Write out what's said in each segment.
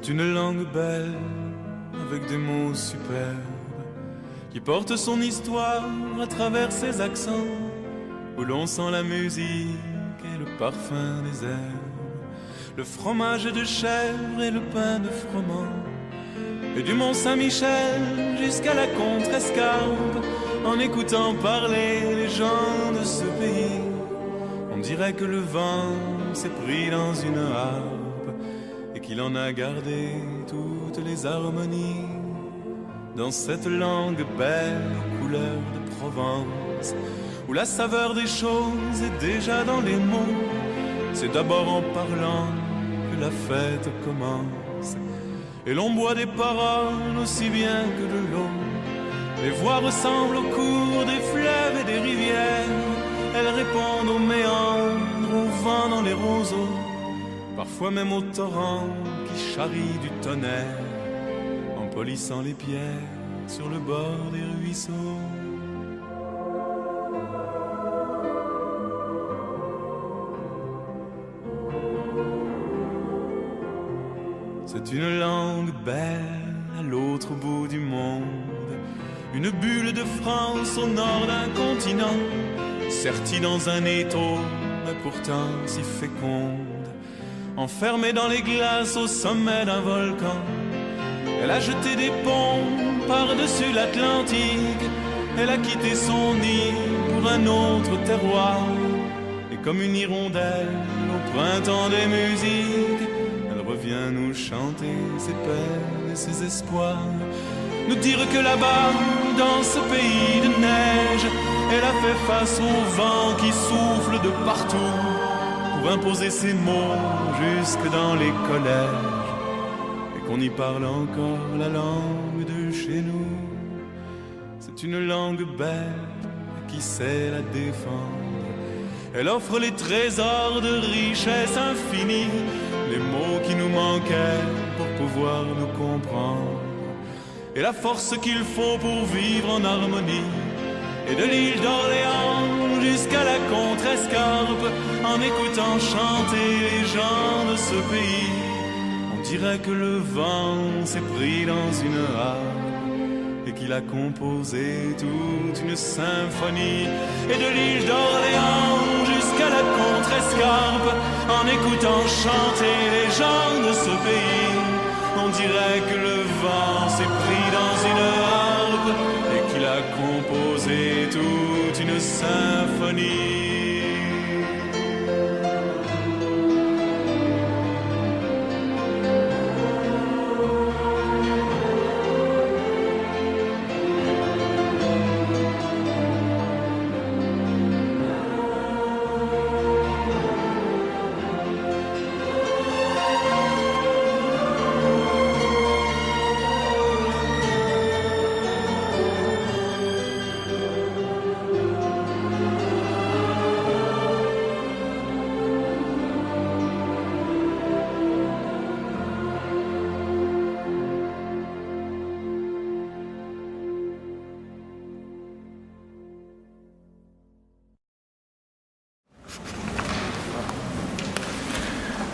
C'est une langue belle, avec des mots superbes, qui porte son histoire à travers ses accents, où l'on sent la musique et le parfum des herbes, le fromage de chèvre et le pain de froment, et du Mont Saint-Michel jusqu'à la Contrescarpe. En écoutant parler les gens de ce pays, on dirait que le vent s'est pris dans une harpe et qu'il en a gardé toutes les harmonies. Dans cette langue belle aux couleurs de Provence, où la saveur des choses est déjà dans les mots, c'est d'abord en parlant que la fête commence. Et l'on boit des paroles aussi bien que de l'eau. Les voix ressemblent au cours des fleuves et des rivières. Elles répondent aux méandres, au vent dans les roseaux, parfois même au torrent qui charrie du tonnerre, en polissant les pierres sur le bord des ruisseaux. C'est une langue belle à l'autre bout du monde, une bulle de France au nord d'un continent, sertie dans un étau, mais pourtant si féconde. Enfermée dans les glaces au sommet d'un volcan, elle a jeté des ponts par-dessus l'Atlantique. Elle a quitté son nid pour un autre terroir, et comme une hirondelle au printemps des musiques, elle revient nous chanter ses peines et ses espoirs, nous dire que là-bas, dans ce pays de neige, elle a fait face au vent qui souffle de partout, pour imposer ses mots jusque dans les collèges, et qu'on y parle encore la langue de chez nous. C'est une langue belle qui sait la défendre. Elle offre les trésors de richesse infinie, les mots qui nous manquaient pour pouvoir nous comprendre, et la force qu'il faut pour vivre en harmonie. Et de l'île d'Orléans jusqu'à la Contrescarpe, en écoutant chanter les gens de ce pays, on dirait que le vent s'est pris dans une harpe et qu'il a composé toute une symphonie. Et de l'île d'Orléans jusqu'à la Contrescarpe, en écoutant chanter les gens de ce pays, on dirait que le vent s'est pris dans une harpe et qu'il a composé toute une symphonie.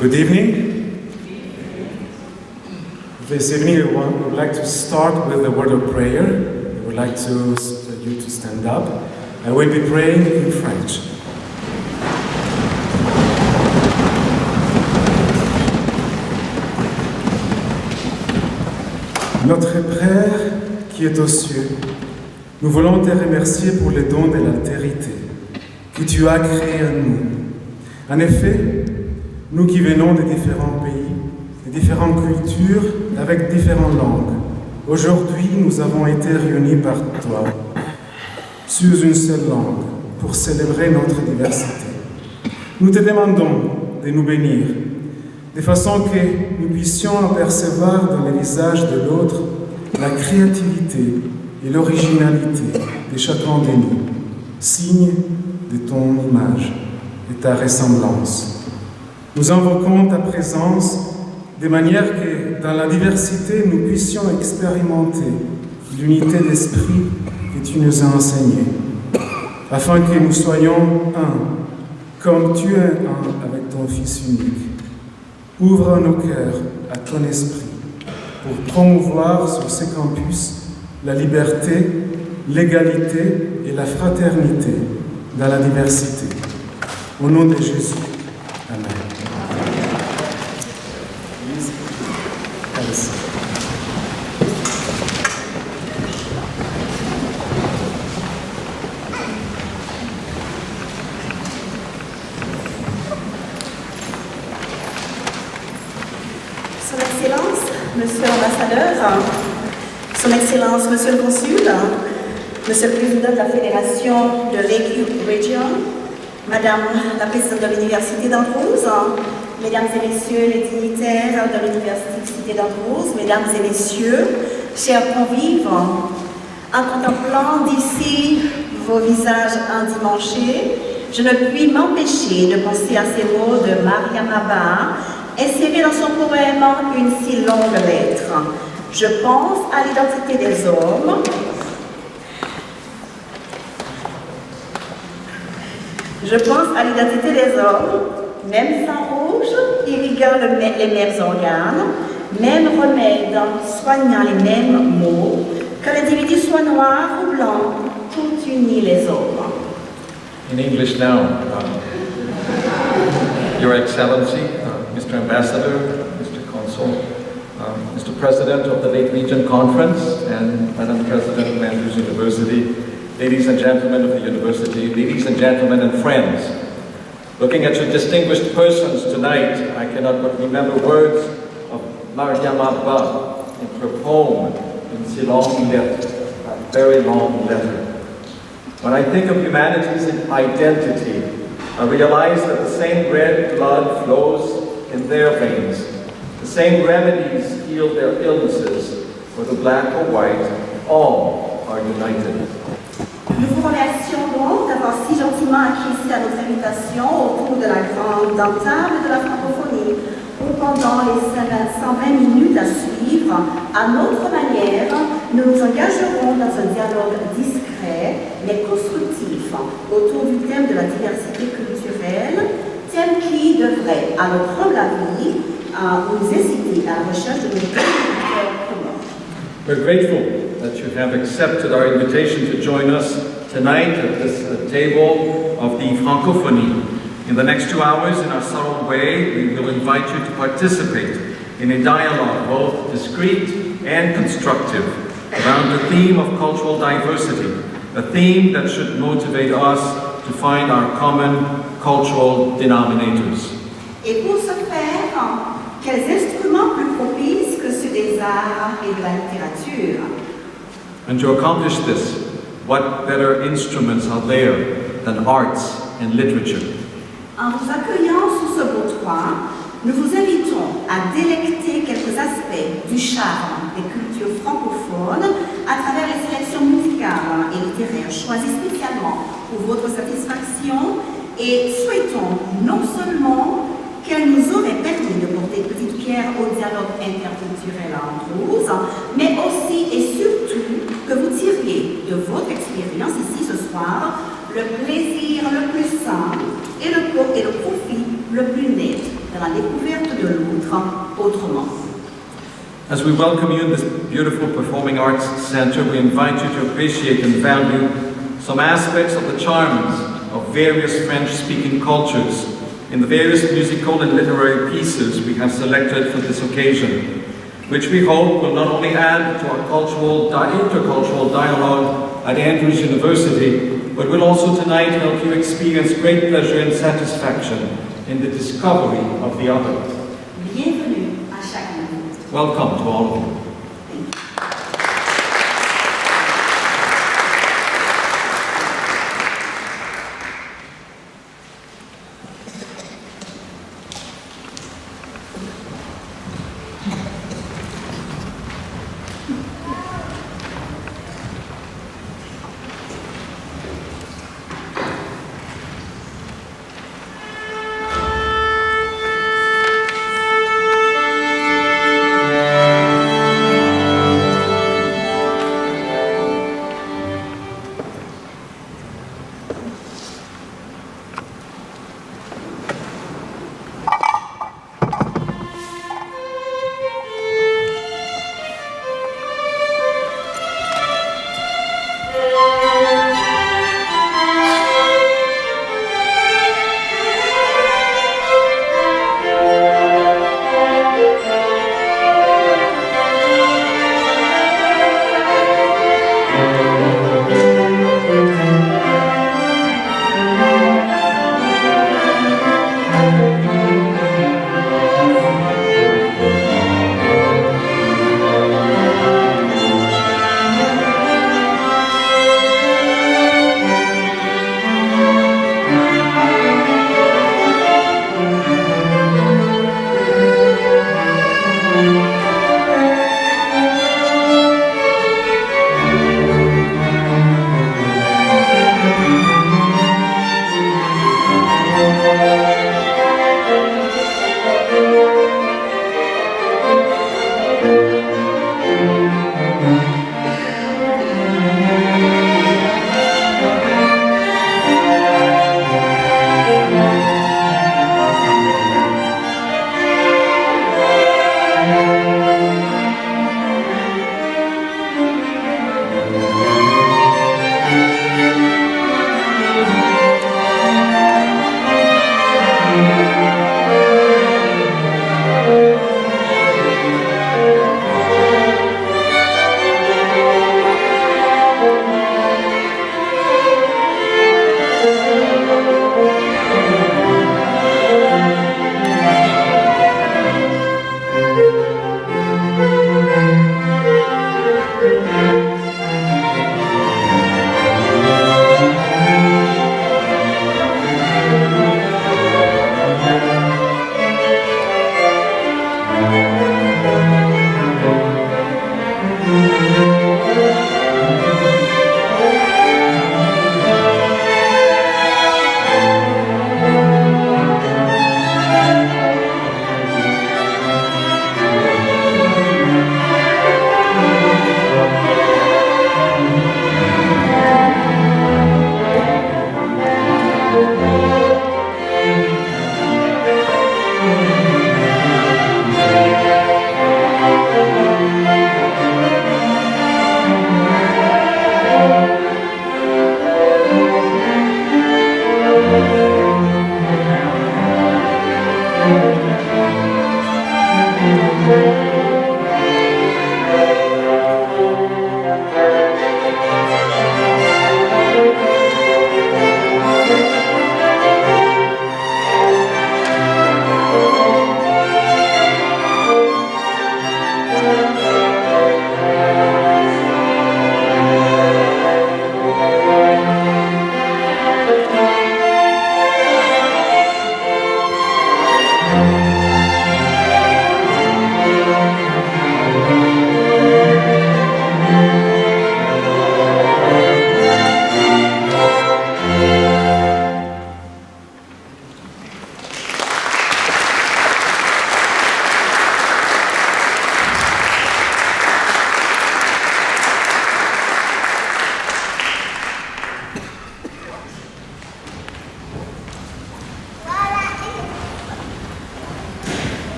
Good evening. This evening we would like to start with a word of prayer. We would like you to stand up. I will be praying in French. Notre Père qui est aux cieux, nous voulons te remercier pour le don de l'altérité que tu as créé en nous. En effet, nous qui venons de différents pays, de différentes cultures, avec différentes langues, aujourd'hui nous avons été réunis par toi, sur une seule langue, pour célébrer notre diversité. Nous te demandons de nous bénir, de façon que nous puissions apercevoir dans le visage de l'autre la créativité et l'originalité de chacun de nous, signe de ton image et ta ressemblance. Nous invoquons ta présence de manière que dans la diversité, nous puissions expérimenter l'unité d'esprit que tu nous as enseignée, afin que nous soyons un, comme tu es un avec ton Fils unique. Ouvre nos cœurs à ton esprit pour promouvoir sur ces campus la liberté, l'égalité et la fraternité dans la diversité. Au nom de Jésus. Amen. Son Excellence, Monsieur l'Ambassadeur, Son Excellence, Monsieur le Consul, Monsieur le Président de la Fédération de l'Équipe Région, Madame la Présidente de l'Université d'Andrews, Mesdames et Messieurs les dignitaires de l'Université d'Andrews, Mesdames et Messieurs, chers convives, en contemplant d'ici vos visages endimanchés, je ne puis m'empêcher de penser à ces mots de Mariam Abba, insérés dans son poème Une si longue lettre. Je pense à l'identité des hommes. Je pense à l'identité des hommes, même sang rouge, irriguant les mêmes organes, même remède, soignant les mêmes maux, que l'individu soit noir ou blanc, tout unit les hommes. In English now, Your Excellency, Mr. Ambassador, Mr. Consul, Mr. President of the Lake Region Conference, and Madam President of Andrews University, ladies and gentlemen of the university, ladies and gentlemen and friends. Looking at your distinguished persons tonight, I cannot but remember words of Mariam Abba in her poem, in si long lettre, a very long letter. When I think of humanity's identity, I realize that the same red blood flows in their veins. The same remedies heal their illnesses, whether black or white, all are united. Nous vous remercions donc d'avoir si gentiment acquiescé à notre invitation autour de la grande table de la francophonie, où pendant les 120 minutes à suivre, à notre manière, nous nous engagerons dans un dialogue discret mais constructif autour du thème de la diversité culturelle, thème qui devrait, à notre humble avis, nous inciter à la recherche de nos cultures communs. We're grateful that you have accepted our invitation to join us tonight at this table of the Francophonie. In the next 2 hours, in our subtle way, we will invite you to participate in a dialogue, both discreet and constructive, around the theme of cultural diversity, a theme that should motivate us to find our common cultural denominators. Et pour ce faire, quels instruments plus propices que ceux des arts et de la littérature? And to accomplish this, what better instruments are there than arts and literature? En vous accueillant sous ce beau toit, nous vous invitons à délecter quelques aspects du charme des cultures francophones à travers les sélections musicales et littéraires choisies spécialement pour votre satisfaction et souhaitons non seulement qu'elles nous auraient permis de porter une petite pierre au dialogue interculturel à Andrews, mais aussi et surtout que vous tiriez de votre expérience ici ce soir le plaisir le plus simple et le profit le plus net de la découverte de l'autre autrement. As we welcome you in this beautiful performing arts center, we invite you to appreciate and value some aspects of the charms of various French-speaking cultures in the various musical and literary pieces we have selected for this occasion, which we hope will not only add to our intercultural dialogue at Andrews University, but will also tonight help you experience great pleasure and satisfaction in the discovery of the other. Bienvenue à chacun. Welcome to all of you.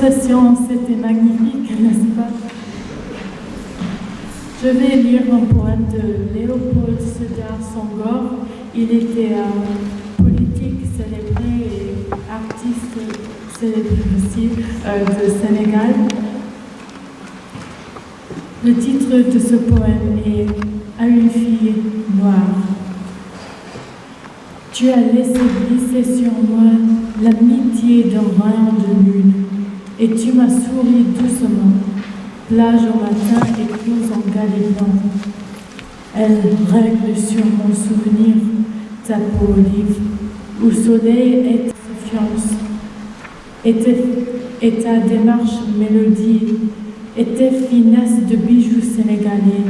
conversation, c'était magnifique, n'est-ce pas? Je vais lire un poème de Léopold Sédar Senghor. Il était politique célébré et artiste célébré aussi de Sénégal. Le titre de ce poème est « À une fille noire ». Tu as laissé glisser sur moi l'amitié d'un rayon de lune, et tu m'as souri doucement, plage au matin et close en galet blanc. Elle règle sur mon souvenir ta peau olive, où soleil et confiance, et ta démarche mélodie, et tes finesses de bijoux sénégalais,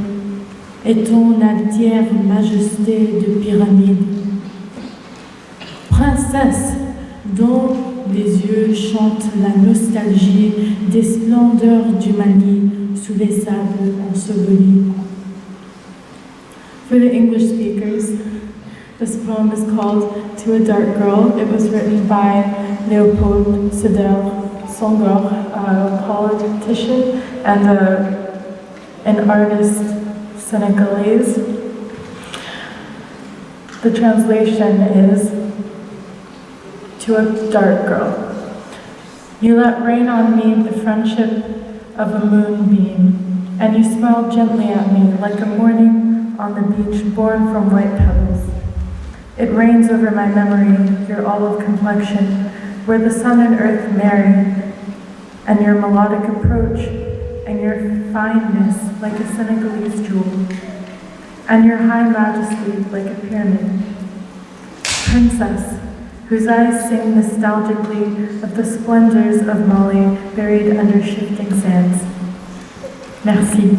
et ton altière majesté de pyramide. Princesse, dont les yeux chantent la nostalgie des splendeurs du Mali sous les sables ensevelis. For the English speakers, this poem is called To a Dark Girl. It was written by Léopold Sédar Senghor, a politician and an artist Senegalese. The translation is, to a dark girl. You let rain on me the friendship of a moonbeam, and you smiled gently at me like a morning on the beach born from white pebbles. It rains over my memory, your olive complexion, where the sun and earth marry, and your melodic approach, and your fineness like a Senegalese jewel, and your high majesty like a pyramid. Princess, whose eyes sing nostalgically of the splendors of Mali buried under shifting sands. Merci.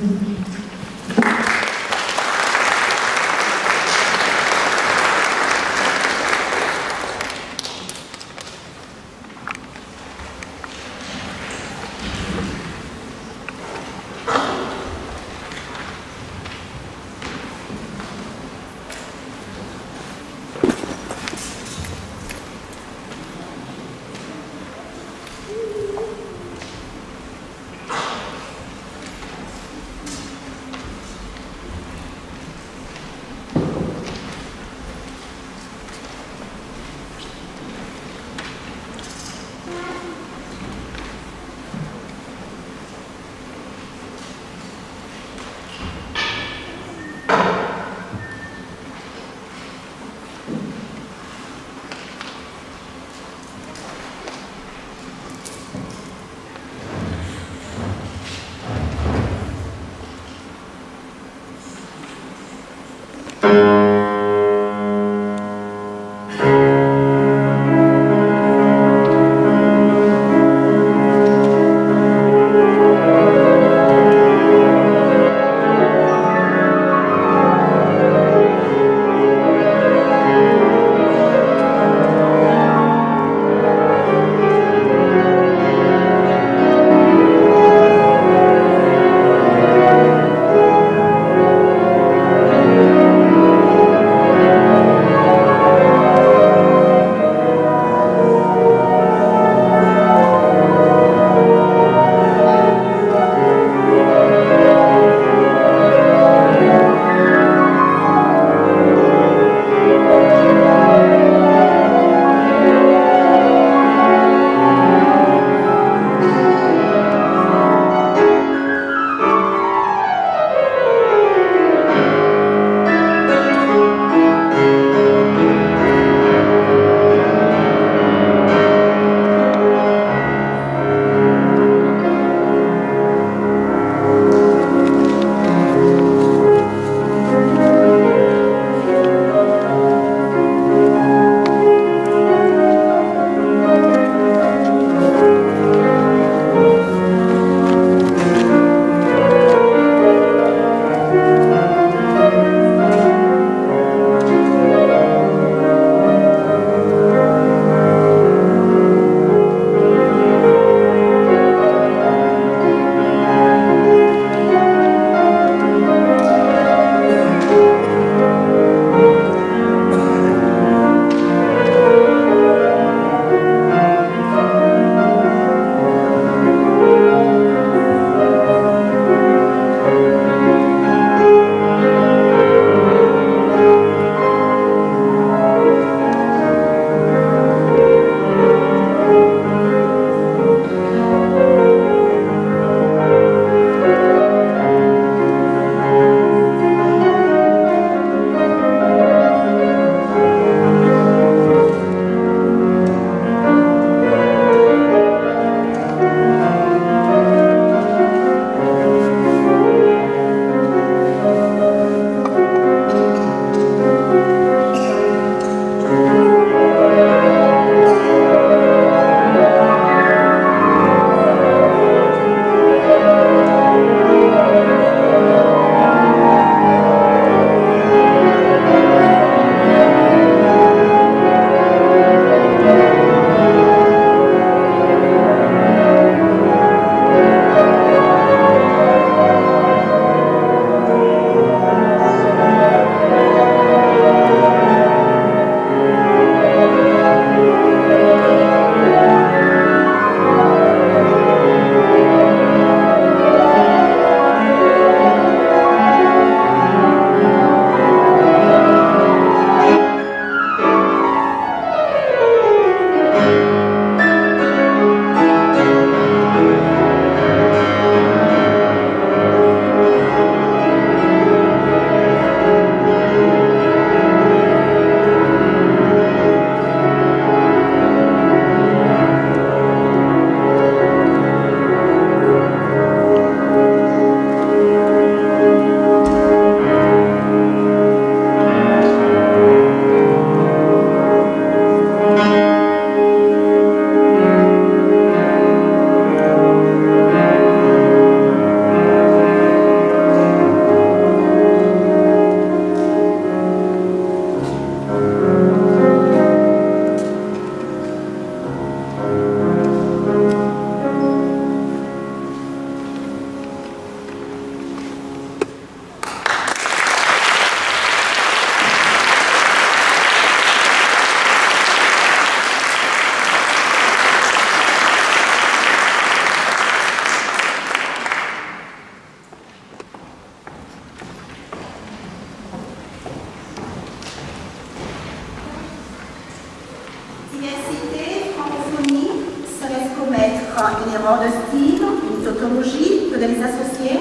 mes associés.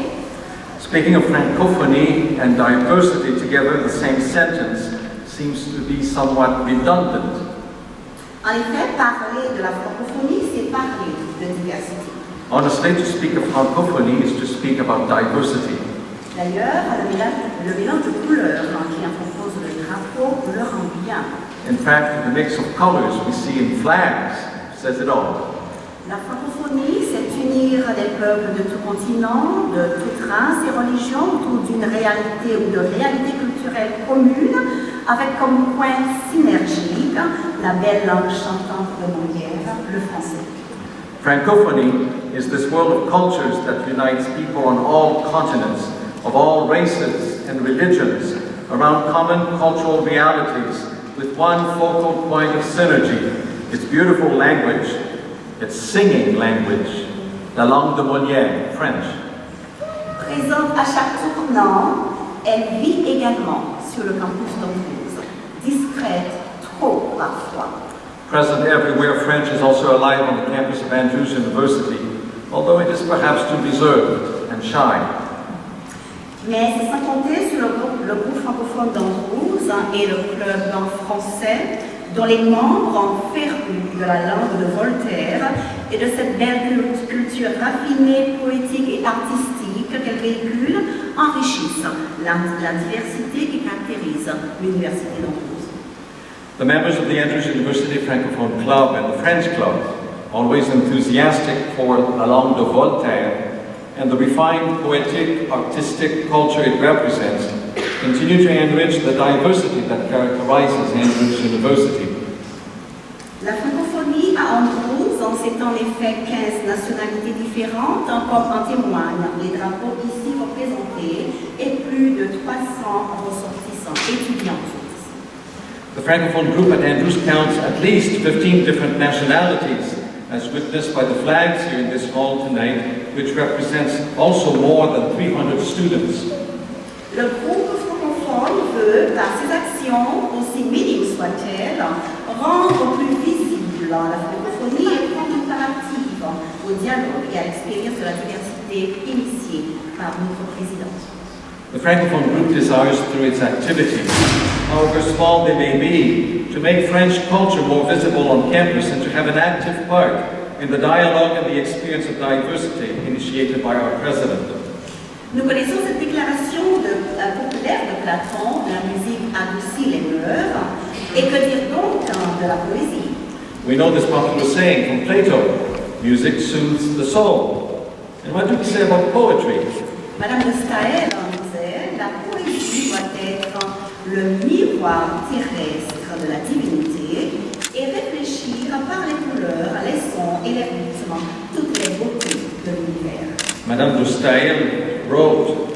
Speaking of Francophonie and diversity together in the same sentence seems to be somewhat redundant. En effet, parler de la francophonie, c'est parler de diversité. Honestly, to speak of Francophonie is to speak about diversity. D'ailleurs, le mélange de couleurs qui compose le drapeau le rend bien. In fact, the mix of colors we see in flags says it all. La francophonie, c'est unir des peuples de tout continent, de toute race et religion autour d'une réalité ou de réalité culturelle commune, avec comme point synergique la belle langue chantante de Molière, le français. Francophonie is this world of cultures that unites people on all continents, of all races and religions, around common cultural realities, with one focal point of synergy, its beautiful language, its singing language, la langue de Molière, French. Présente à chaque tournant, elle vit également sur le campus d'Avril, discrète, trop parfois. Present everywhere, French is also alive on the campus of Andrews University, although it is perhaps too reserved and shy. Mais c'est sans compter sur le groupe francophone d'Andrews et le club français, dont les membres ont férus de la langue de Voltaire et de cette belle culture raffinée, poétique et artistique qu'elle véhicule, enrichissent la diversité qui caractérise l'université d'Andrews. The members of the Andrews University Francophone Club and the French Club, always enthusiastic for la langue de Voltaire and the refined poetic, artistic culture it represents, continue to enrich the diversity that characterizes Andrews University. La francophonie à Andrews, c'est en effet 15 nationalités différentes, comme en témoignent les drapeaux ici représentés et plus de 300 ressortissants étudiants. The Francophone group at Andrews counts at least 15 different nationalities, as witnessed by the flags here in this hall tonight, which represents also more than 300 students. Le groupe francophone veut, par ses actions, aussi minimes soient-elles, rendre plus visible la francophonie et prendre une part active au dialogue et à l'expérience de la diversité initiée par notre présidente. The Francophone group desires, through its activities, however small they may be, to make French culture more visible on campus and to have an active part in the dialogue and the experience of diversity initiated by our president. Nous connaissons cette déclaration populaire de Platon, la musique adoucit les mœurs, et que dire donc de la poésie? We know this popular saying from Plato, music soothes the soul. And what do we say about poetry? Madame de Staël disait, la poésie doit être le miroir terrestre de la divinité et réfléchir par les couleurs, les sons et les rythmes, toutes les beautés de l'univers. Madame de Staël wrote,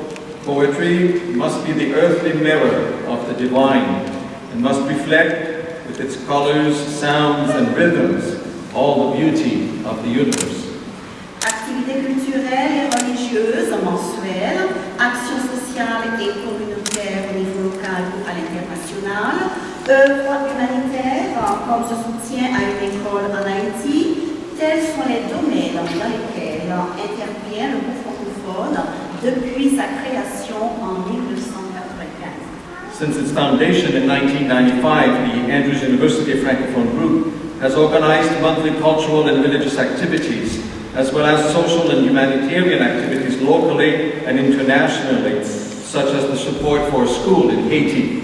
poetry must be the earthly mirror of the divine and must reflect with its colors, sounds and rhythms all the beauty of the universe. Activités culturelles et religieuses mensuelles, actions sociales et communautaires au niveau local ou à l'international, œuvres humanitaires comme ce soutien à une école en Haïti, tels sont les domaines dans lesquels intervient le groupe francophone depuis sa création en 1995. Since its foundation in 1995, the Andrews University Francophone Group has organized monthly cultural and religious activities, as well as social and humanitarian activities locally and internationally, such as the support for a school in Haiti.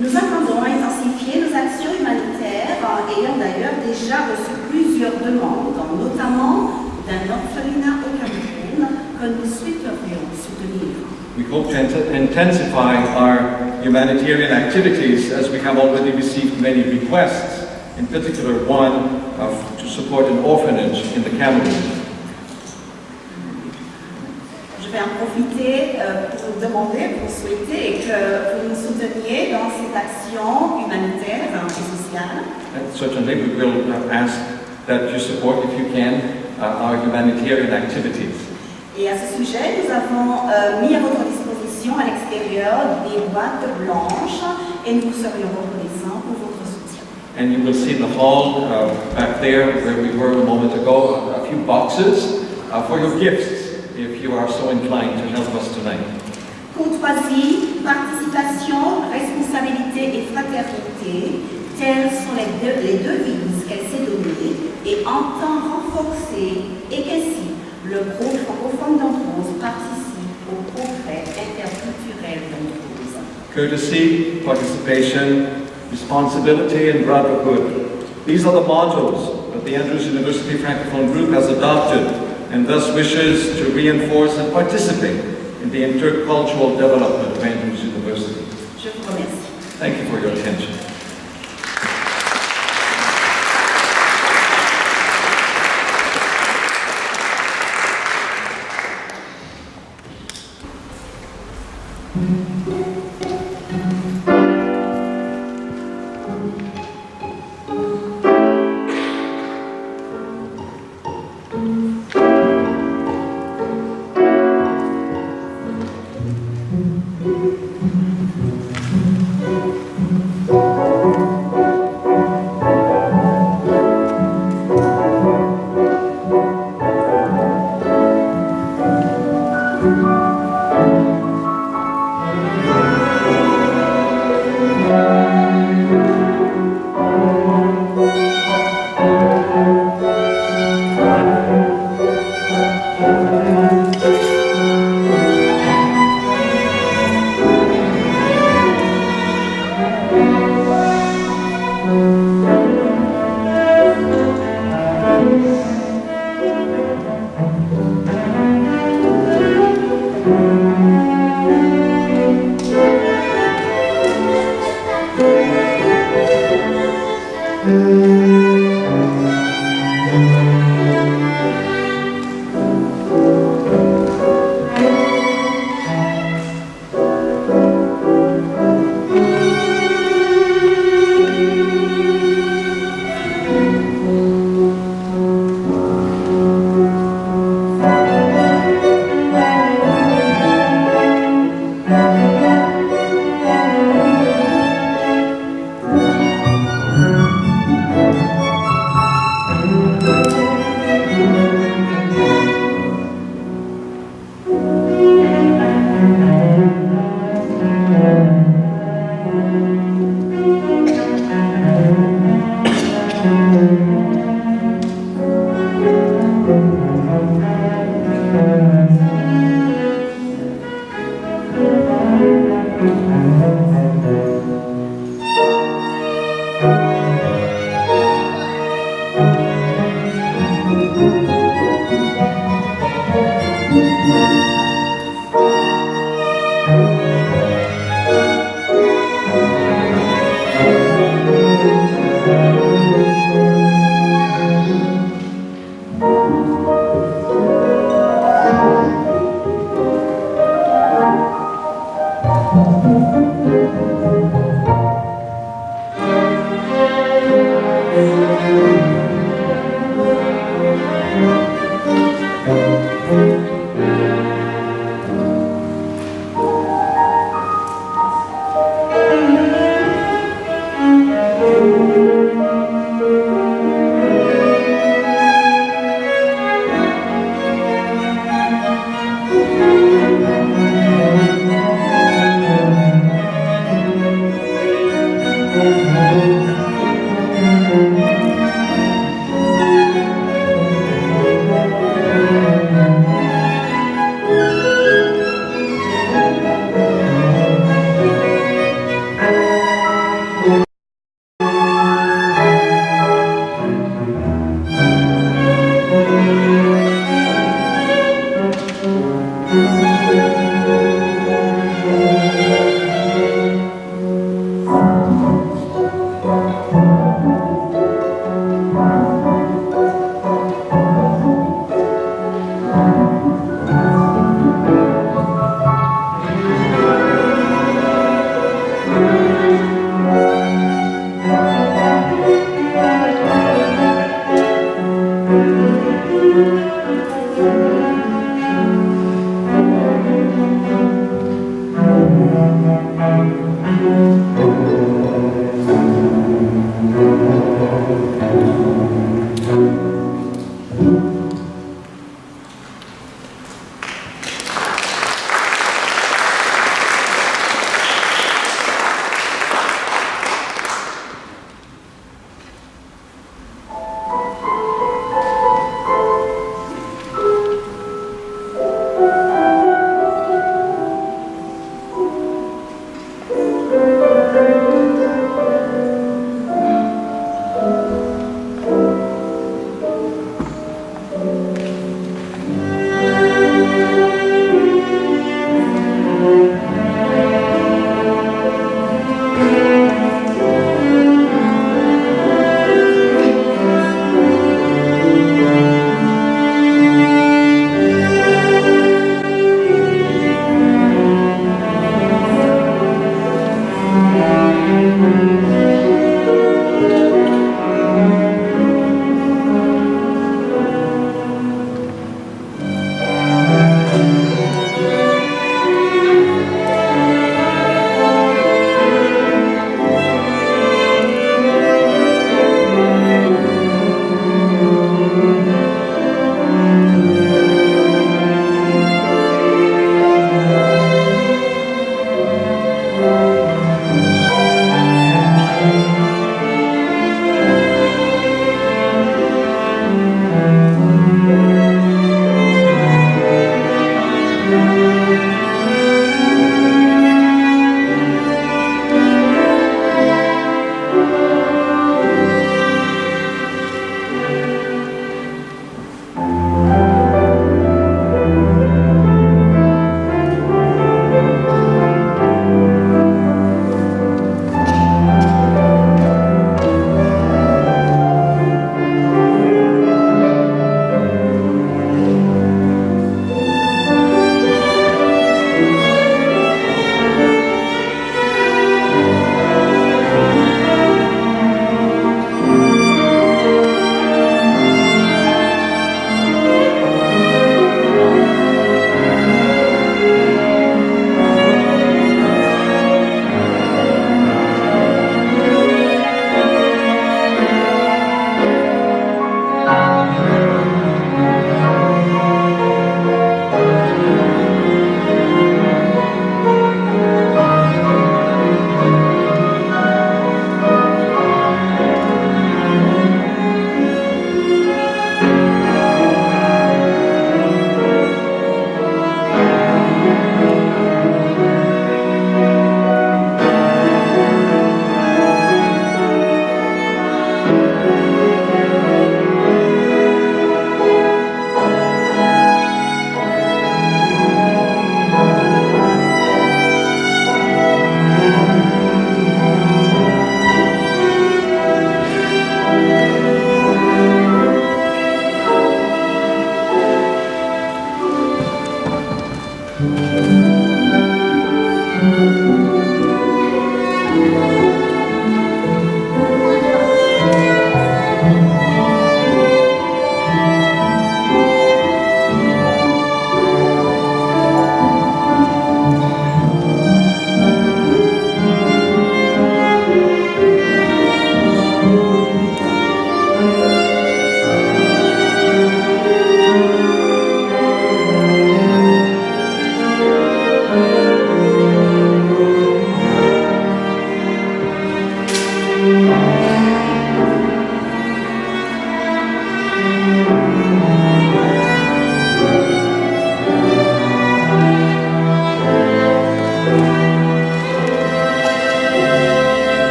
Nous entendons intensifier nos actions humanitaires, ayant d'ailleurs déjà reçu plusieurs demandes, notamment d'un orphelinat au Cameroun que nous souhaiterions soutenir. We hope to intensify our humanitarian activities as we have already received many requests, in particular one to support an orphanage in the Cameroon. Je vais en profiter pour vous demander, pour souhaiter que vous nous souteniez dans ces actions humanitaires et sociales. And certainly we will ask that you support, if you can, our humanitarian activities. Et à ce sujet, nous avons mis à votre disposition à l'extérieur des boîtes blanches et nous vous serions reconnaissants pour votre soutien. And you will see in the hall back there where we were a moment ago, a few boxes for your gifts, if you are so inclined to help us tonight. Courtoisie, participation, responsabilité et fraternité, telles sont les devises qu'elle s'est données et entend renforcer et qu'ainsi le groupe francophone d'Andros participe au progrès interculturel d'Andros. Courtesy, participation, responsibility, and brotherhood. These are the mottos that the Andrews University Francophone Group has adopted and thus wishes to reinforce and participate in the intercultural development of Andrews University. Je vous remercie. Thank you for your attention.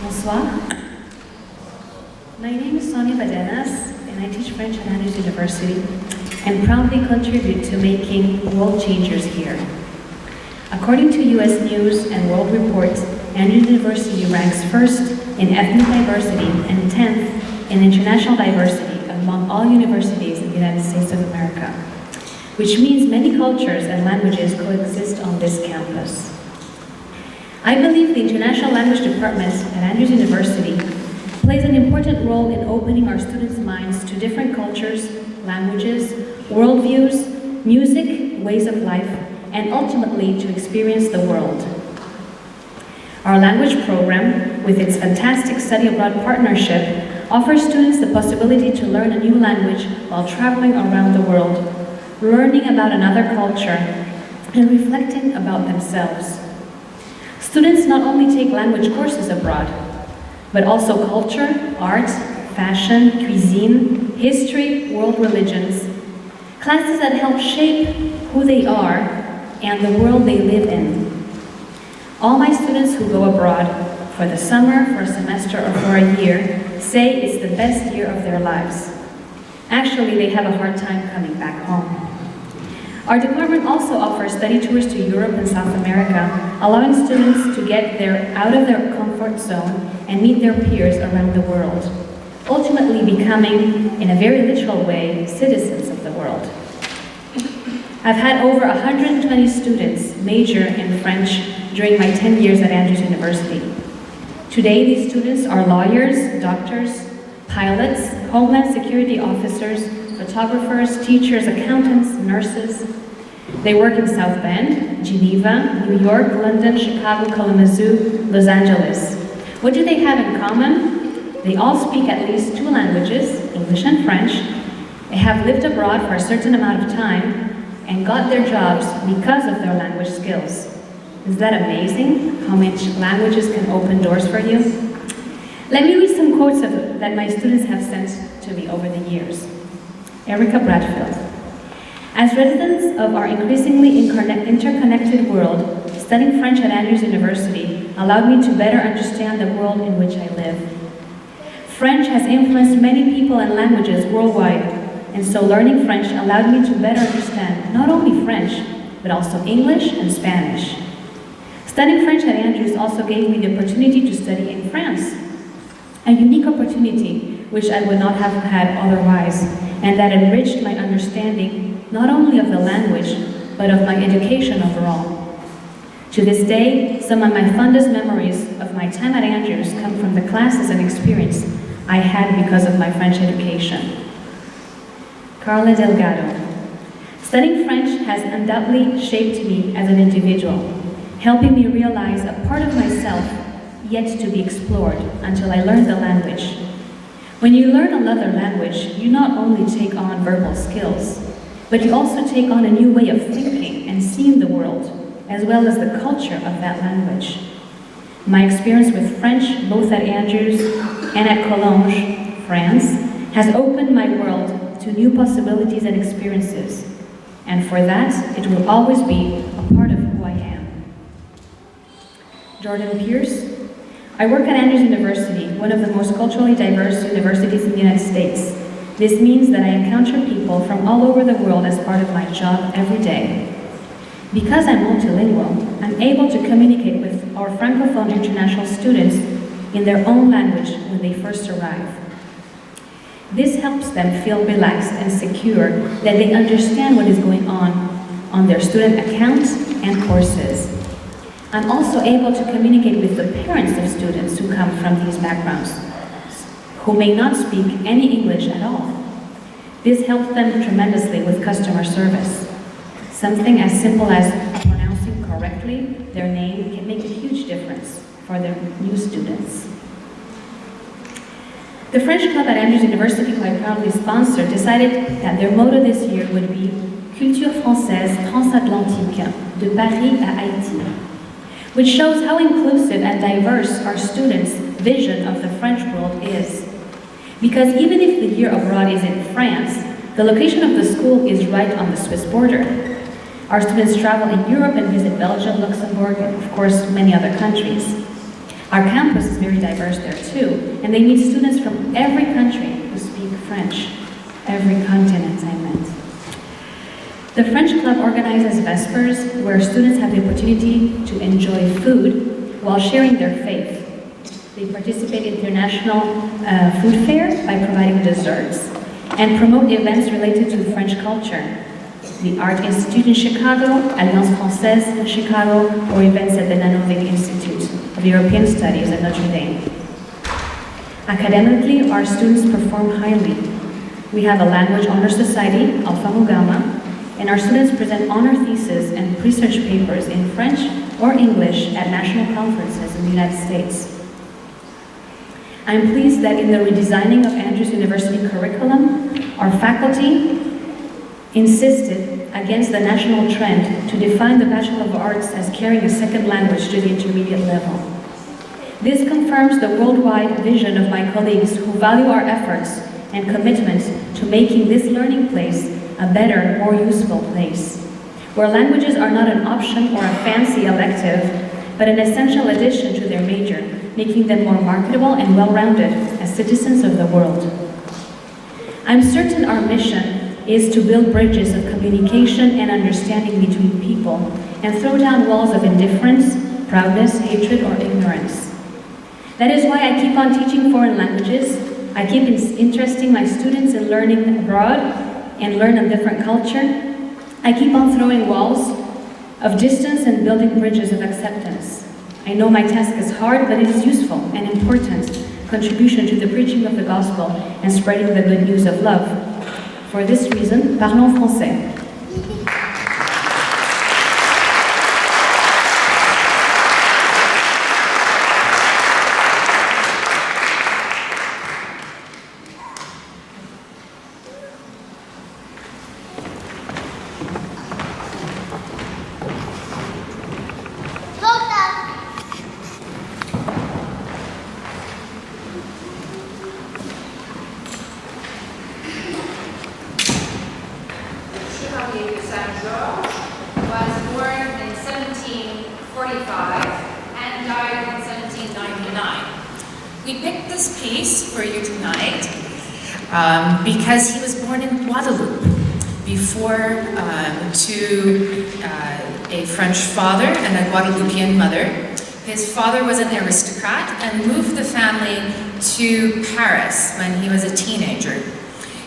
Bonsoir. My name is Sonia Badenas, and I teach French at Andrews University and proudly contribute to making world changers here. According to US News and World Report, Andrews University ranks first in ethnic diversity and 10th in international diversity among all universities in the United States of America, which means many cultures and languages coexist on this campus. I believe the International Language Department at Andrews University plays an important role in opening our students' minds to different cultures, languages, worldviews, music, ways of life, and ultimately to experience the world. Our language program, with its fantastic study abroad partnership, offers students the possibility to learn a new language while traveling around the world, learning about another culture, and reflecting about themselves. Students not only take language courses abroad, but also culture, art, fashion, cuisine, history, world religions, classes that help shape who they are and the world they live in. All my students who go abroad for the summer, for a semester, or for a year say it's the best year of their lives. Actually, they have a hard time coming back home. Our department also offers study tours to Europe and South America, allowing students to get out of their comfort zone and meet their peers around the world, ultimately becoming, in a very literal way, citizens of the world. I've had over 120 students major in French during my 10 years at Andrews University. Today, these students are lawyers, doctors, pilots, homeland security officers, photographers, teachers, accountants, nurses. They work in South Bend, Geneva, New York, London, Chicago, Kalamazoo, Los Angeles. What do they have in common? They all speak at least 2 languages, English and French. They have lived abroad for a certain amount of time and got their jobs because of their language skills. Is that amazing, how much languages can open doors for you? Let me read some quotes that my students have sent to me over the years. Erica Bradfield. As residents of our increasingly interconnected world, studying French at Andrews University allowed me to better understand the world in which I live. French has influenced many people and languages worldwide, and so learning French allowed me to better understand not only French, but also English and Spanish. Studying French at Andrews also gave me the opportunity to study in France, a unique opportunity which I would not have had otherwise, and that enriched my understanding not only of the language, but of my education overall. To this day, some of my fondest memories of my time at Andrews come from the classes and experience I had because of my French education. Carla Delgado. Studying French has undoubtedly shaped me as an individual, helping me realize a part of myself yet to be explored until I learned the language. When you learn another language, you not only take on verbal skills, but you also take on a new way of thinking and seeing the world, as well as the culture of that language. My experience with French, both at Andrews and at Collonges, France, has opened my world to new possibilities and experiences, and for that, it will always be a part of who I am. Jordan Pierce. I work at Andrews University, one of the most culturally diverse universities in the United States. This means that I encounter people from all over the world as part of my job every day. Because I'm multilingual, I'm able to communicate with our Francophone international students in their own language when they first arrive. This helps them feel relaxed and secure that they understand what is going on their student accounts and courses. I'm also able to communicate with the parents of students who come from these backgrounds, who may not speak any English at all. This helps them tremendously with customer service. Something as simple as pronouncing correctly their name can make a huge difference for their new students. The French club at Andrews University, who I proudly sponsor, decided that their motto this year would be Culture française transatlantique, de Paris à Haïti, which shows how inclusive and diverse our students' vision of the French world is. Because even if the year abroad is in France, the location of the school is right on the Swiss border. Our students travel in Europe and visit Belgium, Luxembourg, and of course many other countries. Our campus is very diverse there too, and they meet students from every country who speak French. Every continent, I meant. The French Club organizes Vespers, where students have the opportunity to enjoy food while sharing their faith. They participate in international food fair by providing desserts and promote events related to French culture. The Art Institute in Chicago, Alliance Française in Chicago, or events at the Nanovic Institute of European Studies at Notre Dame. Academically, our students perform highly. We have a language honor society, Alpha Mu Gamma, and our students present honor theses and research papers in French or English at national conferences in the United States. I'm pleased that in the redesigning of Andrews University curriculum, our faculty insisted against the national trend to define the Bachelor of Arts as carrying a second language to the intermediate level. This confirms the worldwide vision of my colleagues who value our efforts and commitment to making this learning place a better, more useful place, where languages are not an option or a fancy elective, but an essential addition to their major, making them more marketable and well-rounded as citizens of the world. I'm certain our mission is to build bridges of communication and understanding between people and throw down walls of indifference, proudness, hatred, or ignorance. That is why I keep on teaching foreign languages. I keep interesting my students in learning abroad and learn a different culture. I keep on throwing walls of distance and building bridges of acceptance. I know my task is hard, but it is useful and important contribution to the preaching of the gospel and spreading the good news of love. For this reason, parlons français. Because he was born in Guadeloupe before to a French father and a Guadeloupean mother. His father was an aristocrat and moved the family to Paris when he was a teenager.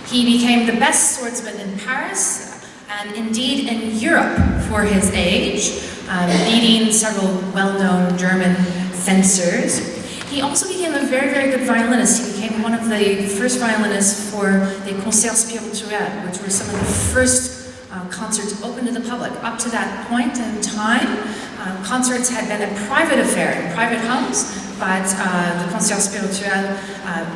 He became the best swordsman in Paris and indeed in Europe for his age, beating several well-known German fencers. He also became a very, very good violinist. He became one of the first violinists for the concerts spirituels, which were some of the first concerts open to the public. Up to that point in time, concerts had been a private affair in private homes, but the concerts spirituels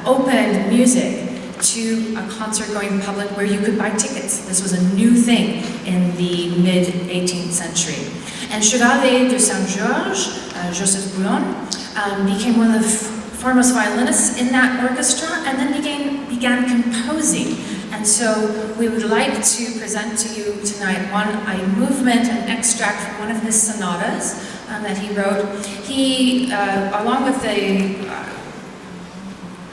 opened music to a concert-going public where you could buy tickets. This was a new thing in the mid-18th century. And Chevalier de Saint-Georges, Joseph Boulon, became one of the foremost violinists in that orchestra and then began composing. And so we would like to present to you tonight a movement, an extract from one of his sonatas that he wrote. He, along with the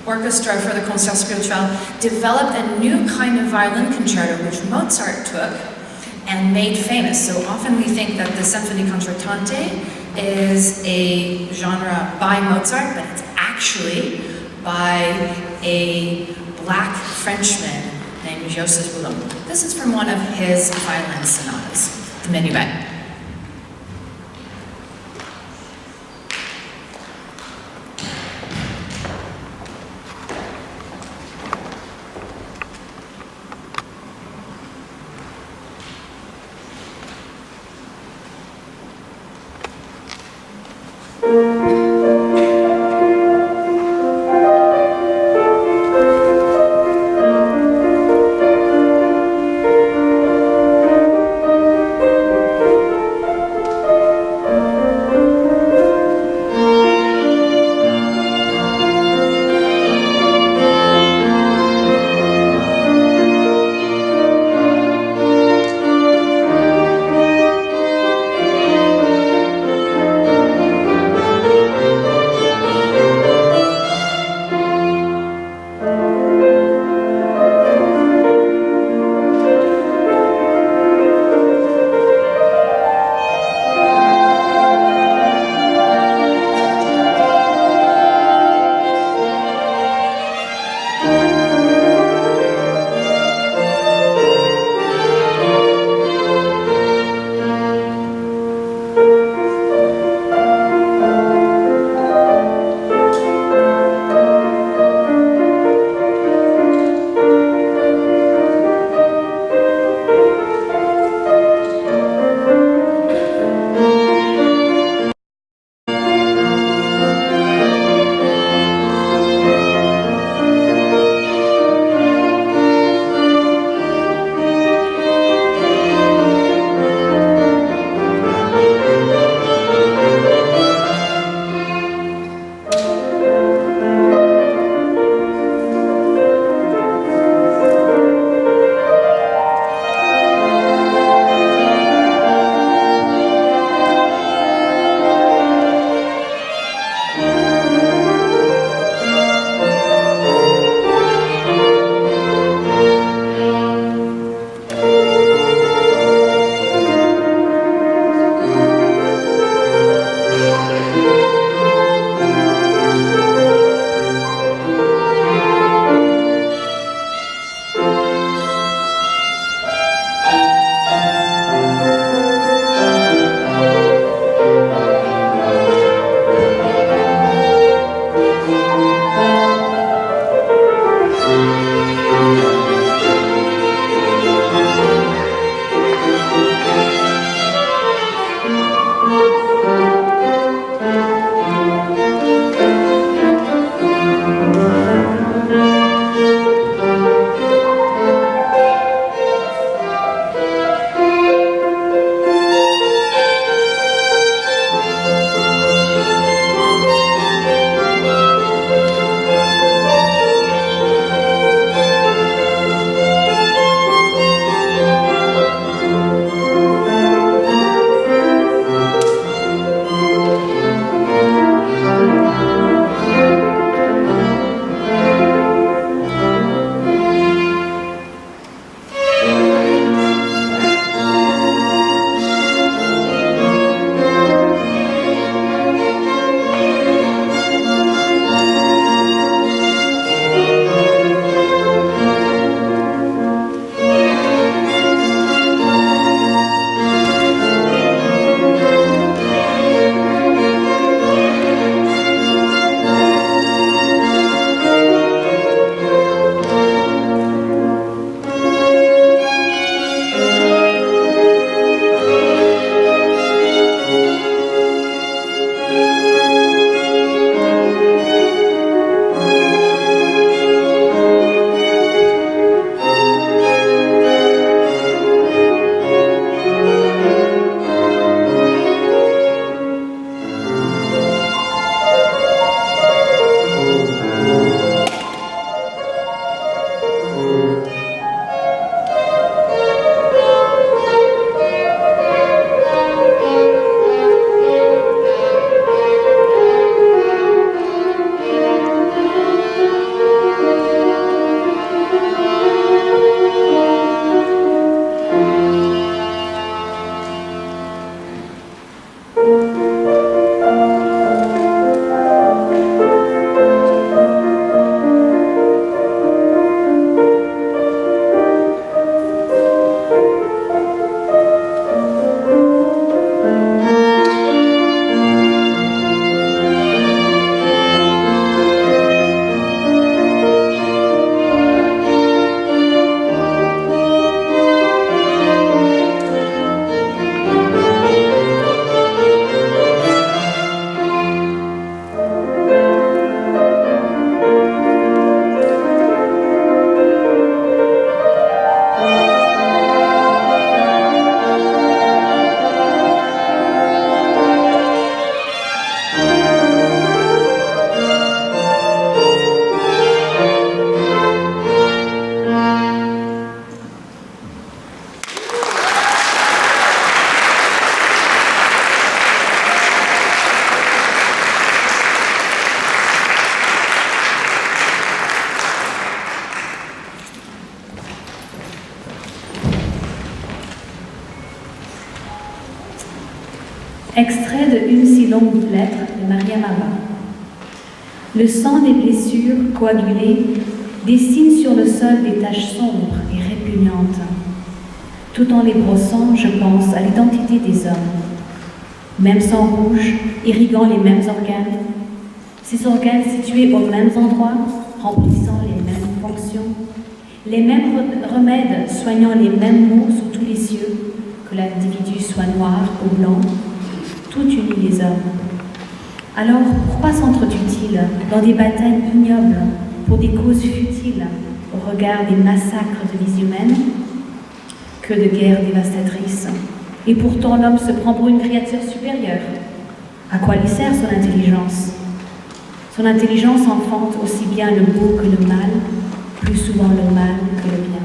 orchestra for the Concert Spirituel, developed a new kind of violin concerto which Mozart took and made famous. So often we think that the Symphonie Concertante is a genre by Mozart, but it's actually by a black Frenchman named Joseph Boulon. This is from one of his violin sonatas, the Minuet. longues lettres de Maria Mava. Le sang des blessures coagulées dessine sur le sol des taches sombres et répugnantes. Tout en les brossant, je pense à l'identité des hommes. Même sang rouge, irriguant les mêmes organes, ces organes situés aux mêmes endroits, remplissant les mêmes fonctions, les mêmes remèdes soignant les mêmes maux sous tous les cieux, que l'individu soit noir ou blanc, tout unit les hommes. Alors pourquoi s'entretuent-ils dans des batailles ignobles pour des causes futiles au regard des massacres de vies humaines? Que de guerres dévastatrices. Et pourtant l'homme se prend pour une créature supérieure. À quoi lui sert son intelligence? Son intelligence enfante aussi bien le beau que le mal, plus souvent le mal que le bien.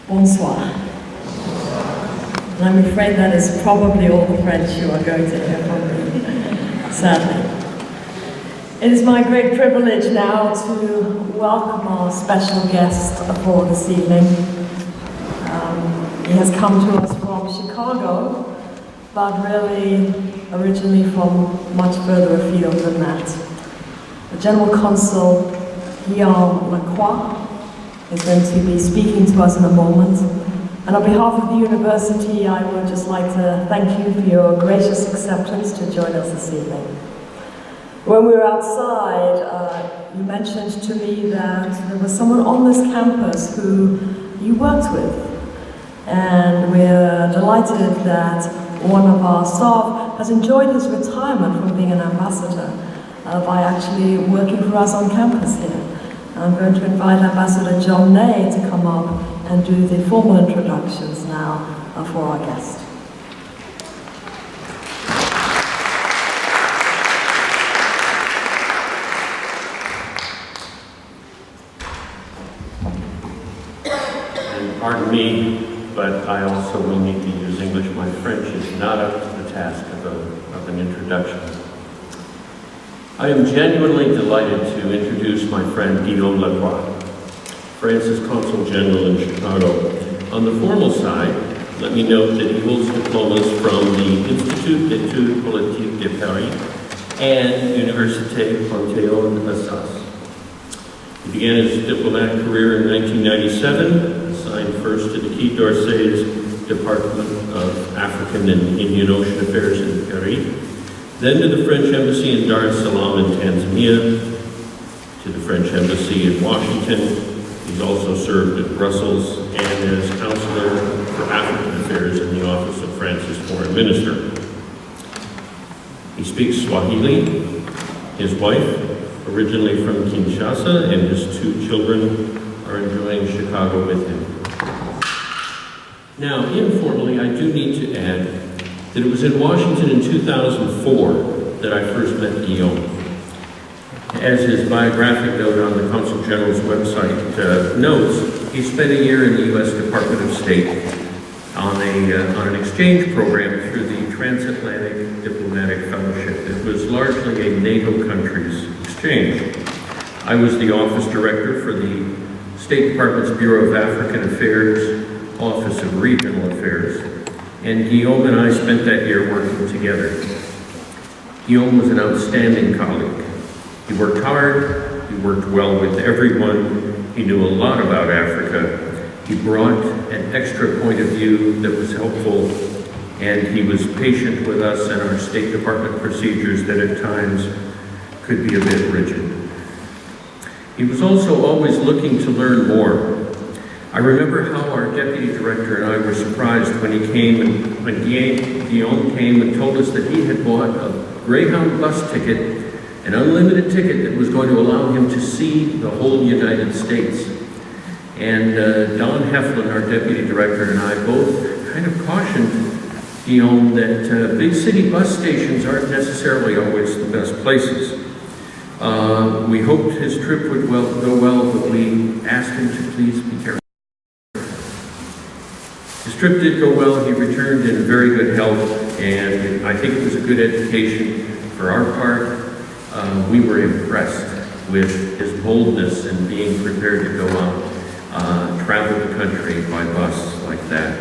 Bonsoir. And I'm afraid that is probably all the French you are going to hear from me, sadly. It is my great privilege now to welcome our special guest for this evening. He has come to us from Chicago, but really originally from much further afield than that. The General Consul, Guillaume Lacroix, is going to be speaking to us in a moment. And on behalf of the university, I would just like to thank you for your gracious acceptance to join us this evening. When we were outside, you mentioned to me that there was someone on this campus who you worked with. And we're delighted that one of our staff has enjoyed his retirement from being an ambassador by actually working for us on campus here. I'm going to invite Ambassador John Ney to come up and do the formal introductions now for our guest. And pardon me, but I also will need to use English. My French is not up to the task of an introduction. I am genuinely delighted to introduce my friend Guillaume Lacroix, France's Consul General in Chicago. On the formal side, let me note that he holds diplomas from the Institut d'études politiques de Paris and Université Panthéon-Assas. He began his diplomatic career in 1997, assigned first to the Quai d'Orsay's Department of African and Indian Ocean Affairs in Paris, then to the French Embassy in Dar es Salaam in Tanzania, to the French Embassy in Washington. He's also served at Brussels and as Counselor for African Affairs in the Office of France's Foreign Minister. He speaks Swahili. His wife, originally from Kinshasa, and his 2 children are enjoying Chicago with him. Now, informally, I do need to add that it was in Washington in 2004 that I first met Guillaume. As his biographic note on the Consul General's website notes, he spent a year in the U.S. Department of State on an exchange program through the Transatlantic Diplomatic Fellowship. It was largely a NATO countries exchange. I was the office director for the State Department's Bureau of African Affairs, Office of Regional Affairs, and Guillaume and I spent that year working together. Guillaume was an outstanding colleague. He worked hard, he worked well with everyone, he knew a lot about Africa, he brought an extra point of view that was helpful, and he was patient with us and our State Department procedures that at times could be a bit rigid. He was also always looking to learn more. I remember how our deputy director and I were surprised when Guillaume came and told us that he had bought a Greyhound bus ticket, an unlimited ticket that was going to allow him to see the whole United States. And Don Heflin, our deputy director, and I both kind of cautioned Guillaume that big city bus stations aren't necessarily always the best places. We hoped his trip would go well, but we asked him to please be careful. His trip did go well. He returned in very good health, and I think it was a good education for our part. We were impressed with his boldness in being prepared to go out, travel the country by bus like that.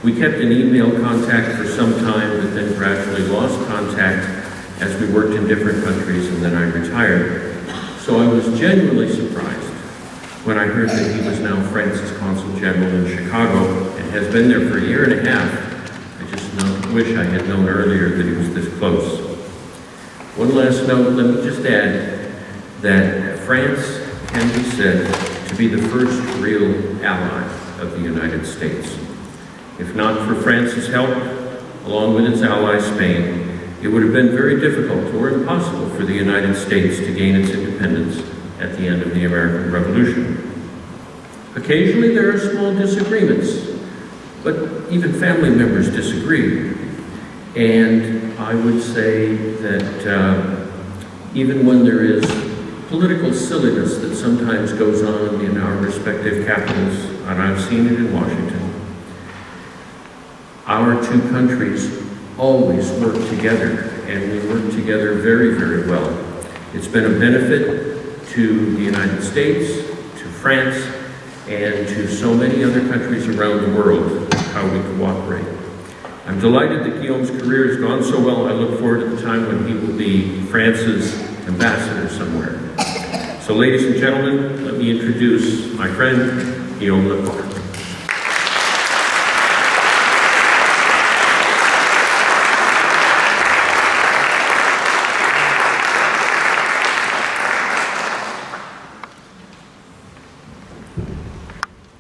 We kept in email contact for some time, but then gradually lost contact as we worked in different countries, and then I retired. So I was genuinely surprised when I heard that he was now France's Consul General in Chicago and has been there for a year and a half. I just wish I had known earlier that he was this close. One last note, let me just add that France can be said to be the first real ally of the United States. If not for France's help, along with its ally Spain, it would have been very difficult or impossible for the United States to gain its independence at the end of the American Revolution. Occasionally there are small disagreements, but even family members disagree. And I would say that even when there is political silliness that sometimes goes on in our respective capitals, and I've seen it in Washington. Our two countries always work together, and we work together very, very well. It's been a benefit to the United States, to France, and to so many other countries around the world, how we cooperate. I'm delighted that Guillaume's career has gone so well. I look forward to the time when he will be France's ambassador somewhere. So ladies and gentlemen, let me introduce my friend, Guillaume Leclerc.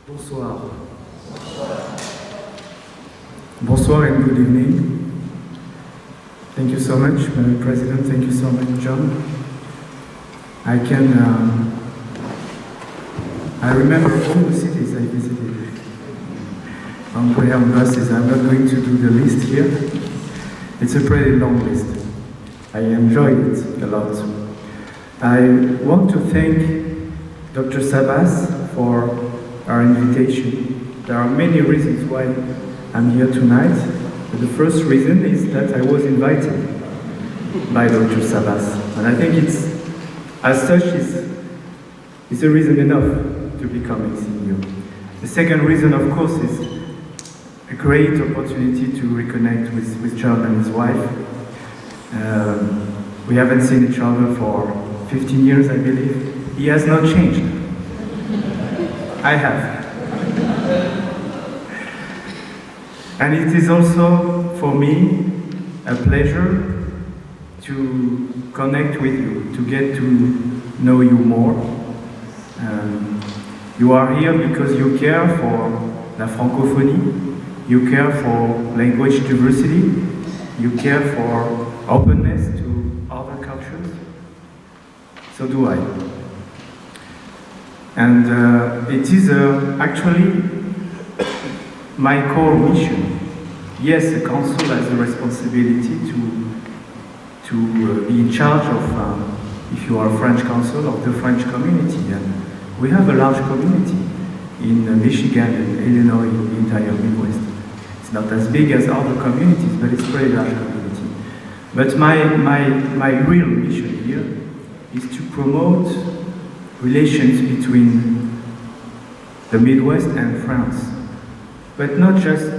Bonsoir. Bonsoir and good evening. Thank you so much, Madam President. Thank you so much, John. I remember all the cities I visited on Greyhound buses. I'm not going to do the list here. It's a pretty long list. I enjoyed it a lot. I want to thank Dr. Sabas for our invitation. There are many reasons why I'm here tonight. But the first reason is that I was invited by Dr. Sabas. And I think it's, as such, it's a reason enough to become a senior. The second reason, of course, is a great opportunity to reconnect with John and his wife. We haven't seen each other for 15 years, I believe. He has not changed. I have. And it is also, for me, a pleasure to connect with you, to get to know you more. You are here because you care for la Francophonie, you care for language diversity, you care for openness to other cultures. So do I. And it is actually my core mission. Yes, the council has the responsibility to be in charge of, if you are a French council, of the French community. And we have a large community in Michigan and Illinois, in the entire Midwest. It's not as big as other communities, but it's a very large community. But my real mission here is to promote relations between the Midwest and France. But not just,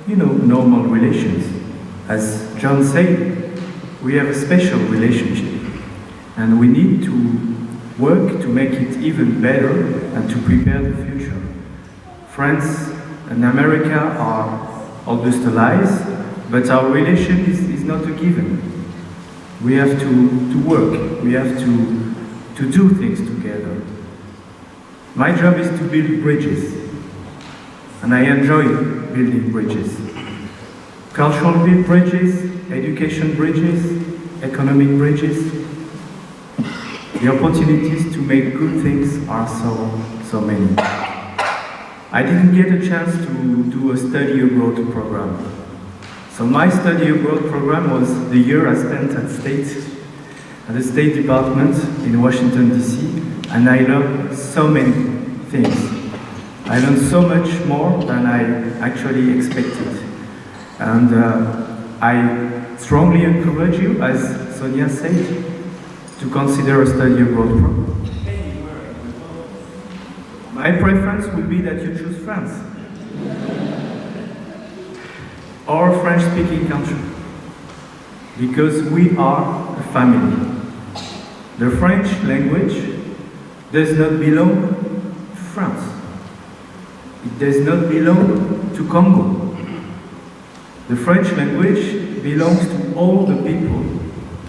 normal relations. As John said, we have a special relationship. And we need to work to make it even better and to prepare the future. France and America are almost allies, but our relation is not a given. We have to work, we have to do things together. My job is to build bridges, and I enjoy building bridges. Cultural bridges, education bridges, economic bridges. The opportunities to make good things are so many. I didn't get a chance to do a study abroad program. So my study abroad program was the year I spent at the State Department in Washington, D.C., and I learned so many things. I learned so much more than I actually expected. And I strongly encourage you, as Sonia said, to consider a study abroad program. My preference would be that you choose France or a French-speaking country, because we are a family. The French language does not belong to France. It does not belong to Congo. The French language belongs to all the people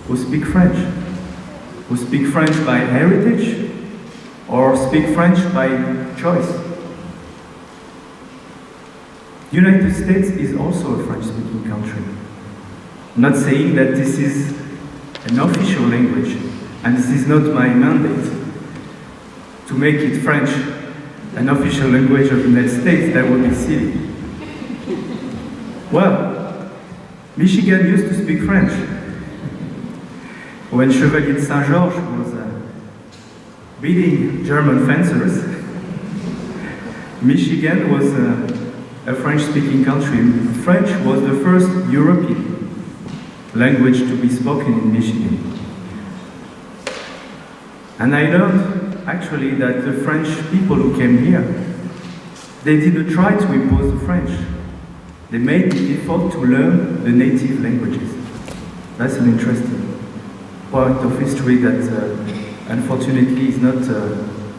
who speak French by heritage or speak French by choice. The United States is also a French-speaking country. I'm not saying that this is an official language, and this is not my mandate to make it French an official language of the United States. That would be silly. Well, Michigan used to speak French. When Chevalier de Saint-Georges was beating German fencers. Michigan was a French-speaking country. French was the first European language to be spoken in Michigan. And I learned actually that the French people who came here, they didn't try to impose the French. They made the effort to learn the native languages. That's an interesting point of history that unfortunately is not,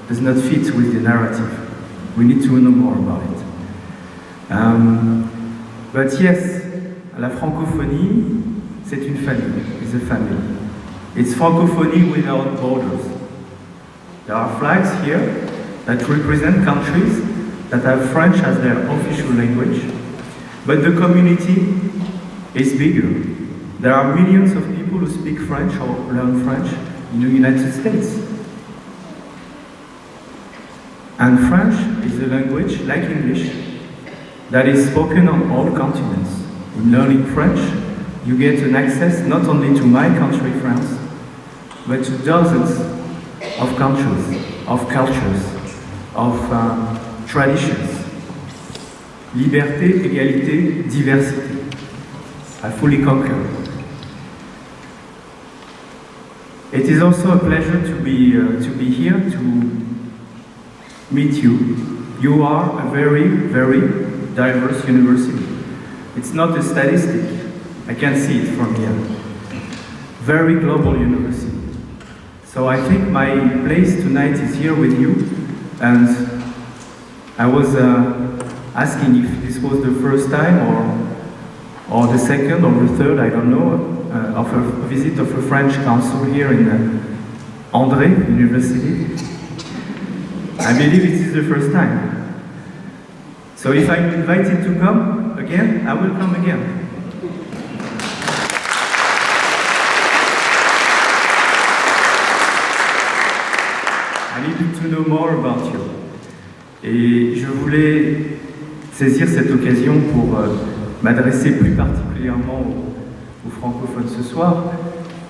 does not fit with the narrative. We need to know more about it. But yes, la francophonie, c'est une famille, it's a family. It's francophonie without borders. There are flags here that represent countries that have French as their official language, but the community is bigger. There are millions of people who speak French or learn French in the United States. And French is a language, like English, that is spoken on all continents. In learning French, you get an access not only to my country, France, but to dozens of countries, of cultures, of traditions. Liberté, égalité, diversité. I fully concur. It is also a pleasure to be here to meet you. You are a very, very diverse university. It's not a statistic. I can see it from here. Very global university. So I think my place tonight is here with you, and I was asking if this was the first time or the second or the third, I don't know, of a visit of a French council here in André University. I believe it is the first time. So if I'm invited to come again, I will come again. I need to know more about you. Et je voulais saisir cette occasion pour m'adresser plus particulièrement aux francophones ce soir,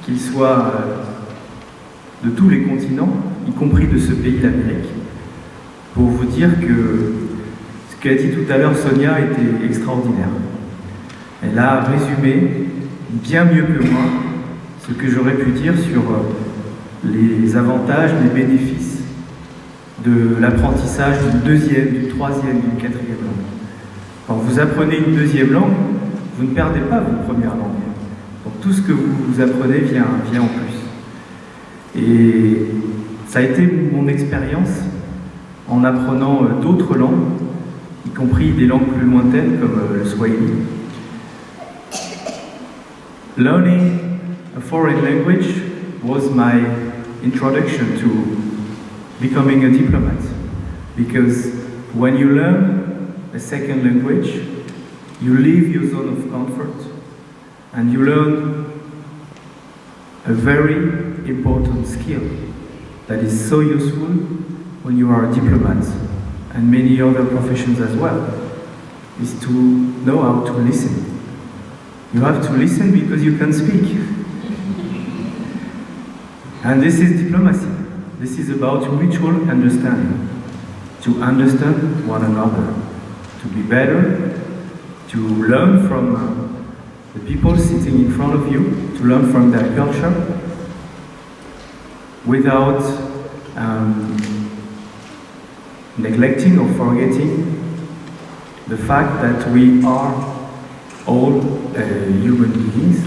qu'ils soient de tous les continents, y compris de ce pays, l'Amérique, pour vous dire que ce qu'a dit tout à l'heure Sonia était extraordinaire. Elle a résumé bien mieux que moi ce que j'aurais pu dire sur les avantages, les bénéfices de l'apprentissage d'une deuxième, d'une troisième, d'une quatrième langue. Quand vous apprenez une deuxième langue, vous ne perdez pas votre première langue. Donc tout ce que vous apprenez vient en plus. Et ça a été mon expérience en apprenant d'autres langues, y compris des langues plus lointaines comme le Swahili. Learning a foreign language was my introduction to becoming a diplomat, because when you learn a second language, you leave your zone of comfort and you learn a very important skill that is so useful when you are a diplomat and many other professions as well, is to know how to listen. You have to listen because you can speak. And this is diplomacy. This is about mutual understanding, to understand one another, to be better, to learn from the people sitting in front of you, to learn from their culture, without neglecting or forgetting the fact that we are all human beings.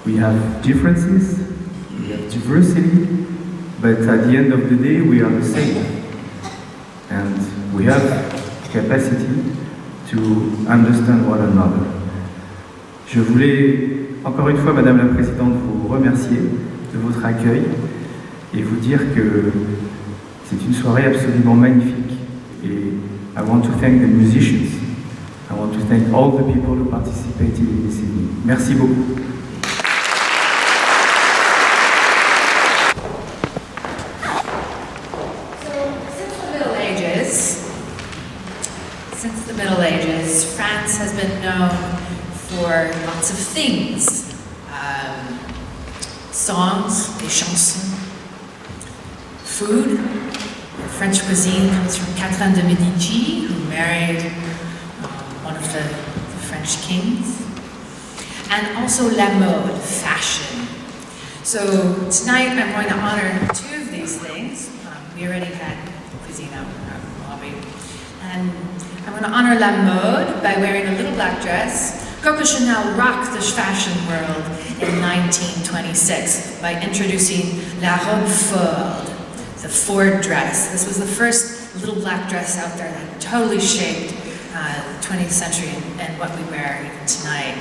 We have differences, we have diversity, but at the end of the day, we are the same. And we have capacity to understand one another. Je voulais, encore une fois, Madame la Présidente, vous remercier de votre accueil et vous dire que c'est une soirée absolument magnifique. Et I want to thank the musicians. I want to thank all the people who participated in this evening. Merci beaucoup. Since the Middle Ages, France has been known for lots of things. Songs, des chansons, food. French cuisine comes from Catherine de Medici, who married one of the French kings. And also la mode, fashion. So tonight I'm going to honor two of these things. We already had cuisine out in our lobby. And I'm going to honor la mode by wearing a little black dress. Coco Chanel rocked the fashion world in 1926 by introducing la robe Ford, the Ford dress. This was the first little black dress out there that totally shaped the 20th century and what we wear even tonight.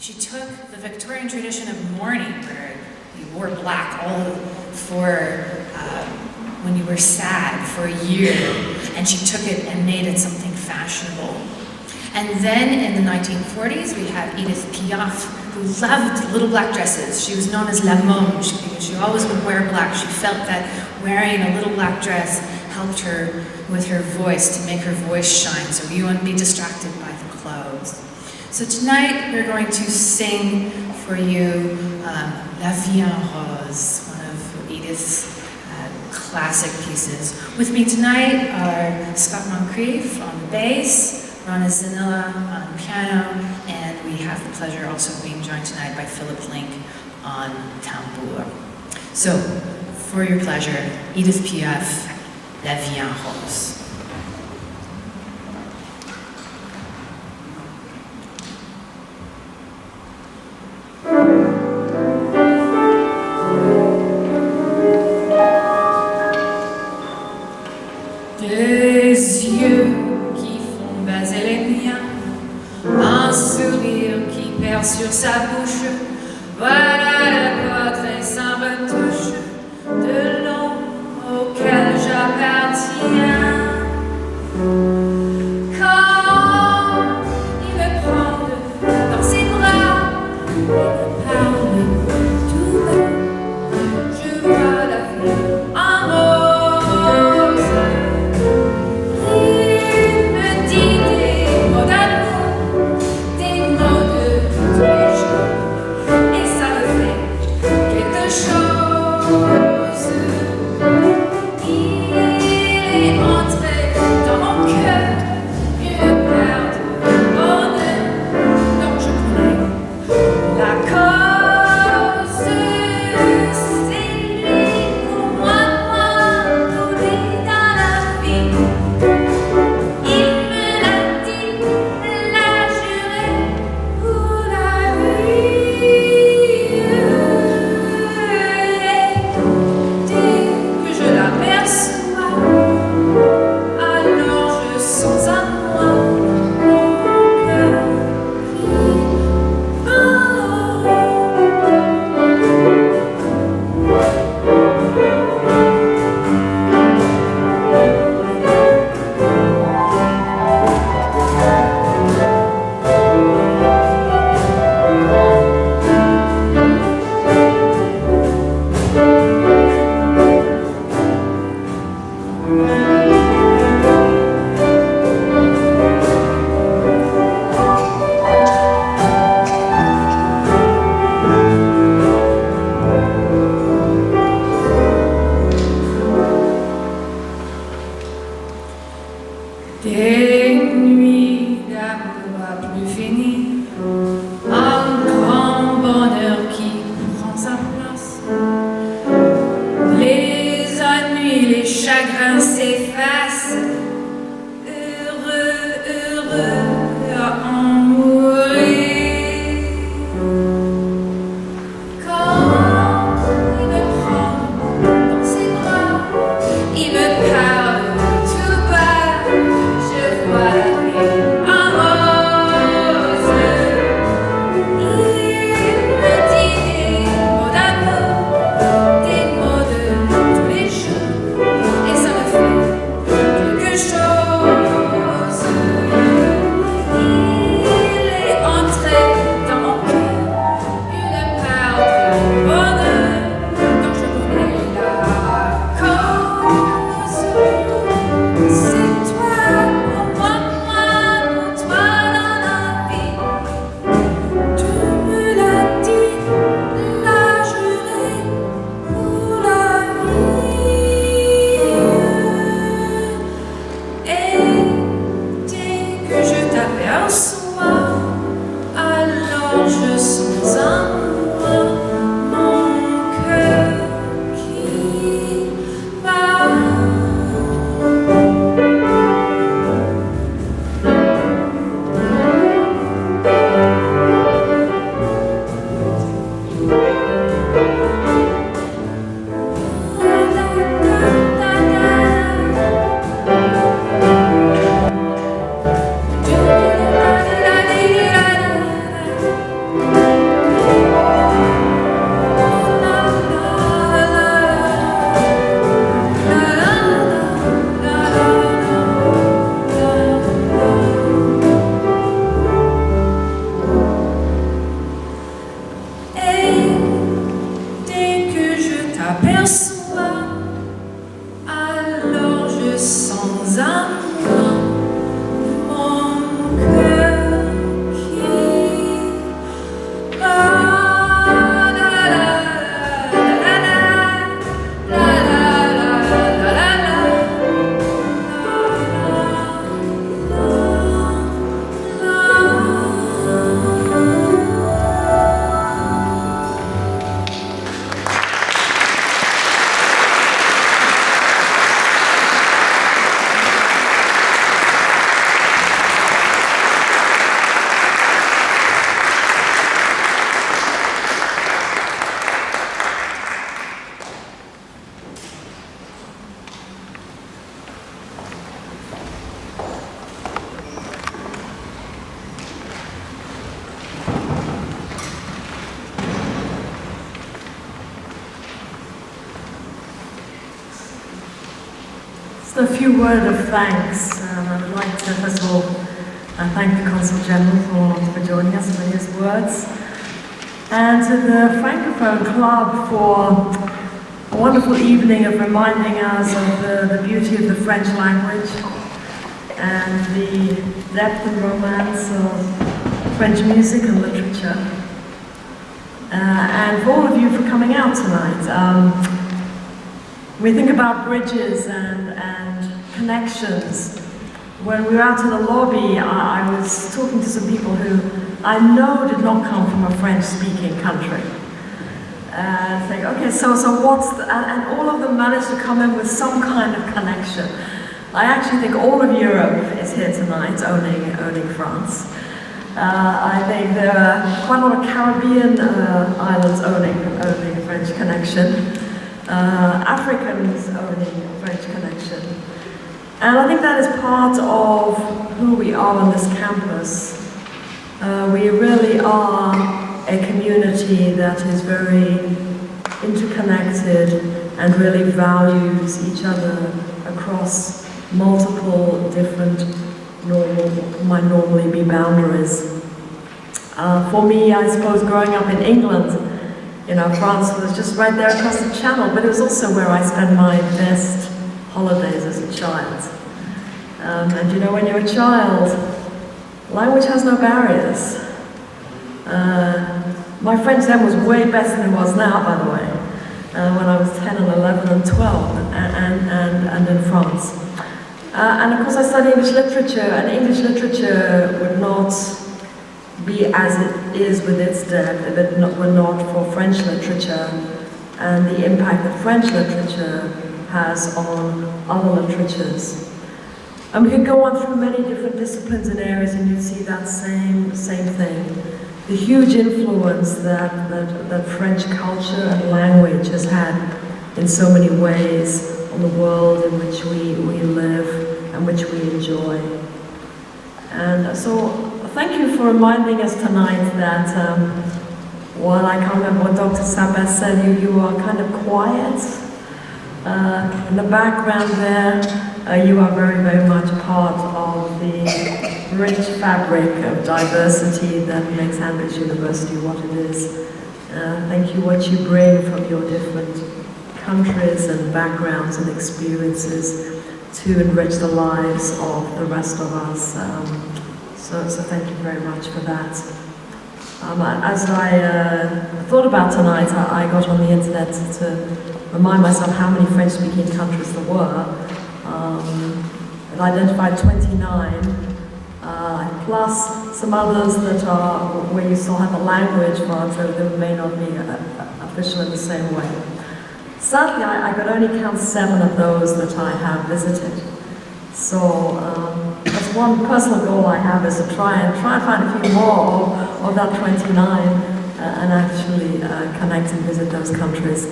She took the Victorian tradition of mourning, where you wore black all for when you were sad for a year, and she took it and made it something fashionable. And then in the 1940s, we have Edith Piaf, who loved little black dresses. She was known as La Monge because she always would wear black. She felt that wearing a little black dress helped her with her voice, to make her voice shine, so you wouldn't be distracted by the clothes. So tonight we're going to sing for you La Vie en Rose, one of Edith's classic pieces. With me tonight are Scott Moncrief on bass, Rana Zanilla on piano, and we have the pleasure also of being joined tonight by Philip Link on tambour. So, for your pleasure, Edith Piaf, La Vie en Rose. Des yeux qui font baser les miens, un sourire qui perd sur sa bouche, voilà le portrait sans retouche de l'homme auquel j'appartiens. Quand il me prend dans ses bras et me parle tout bas, je vois la vie en rose. Il me dit des mots d'amour, des mots de tous les jours, et ça me fait quelque chose. Il est Just a few words of thanks. I would like to, first of all, thank the Consul General for joining us for his words, and to the Francophone Club for a wonderful evening of reminding us of the beauty of the French language and the depth and romance of French music and literature. And for all of you for coming out tonight. We think about bridges and connections. When we were out in the lobby, I was talking to some people who I know did not come from a French-speaking country. Saying, okay, so what's the, and all of them managed to come in with some kind of connection. I actually think all of Europe is here tonight, owning France. I think there are quite a lot of Caribbean islands owning a French connection. Africans owning a French connection. And I think that is part of who we are on this campus. We really are a community that is very interconnected and really values each other across multiple different might normally be boundaries. For me, I suppose growing up in England, France was just right there across the channel, but it was also where I spent my best holidays as a child. And when you're a child, language has no barriers. My French then was way better than it was now, by the way, when I was 10 and 11 and 12 and in France. And of course I studied English literature, and English literature would not be as it is with its depth if it were not for French literature and the impact that French literature has on other literatures. And we could go on through many different disciplines and areas and you'd see that same thing. The huge influence that French culture and language has had in so many ways on the world in which we live and which we enjoy. And so thank you for reminding us tonight that while I can't remember what Dr. Sabas said, you are kind of quiet. In the background there, you are very, very much part of the rich fabric of diversity that makes Cambridge University what it is. Thank you what you bring from your different countries and backgrounds and experiences to enrich the lives of the rest of us. So thank you very much for that. As I thought about tonight, I got on the internet to remind myself how many French-speaking countries there were. And I identified 29, plus some others that are where you still have the language part, so they may not be official in the same way. Sadly, I could only count 7 of those that I have visited. So that's one personal goal I have, is to try and find a few more of that 29 and actually connect and visit those countries.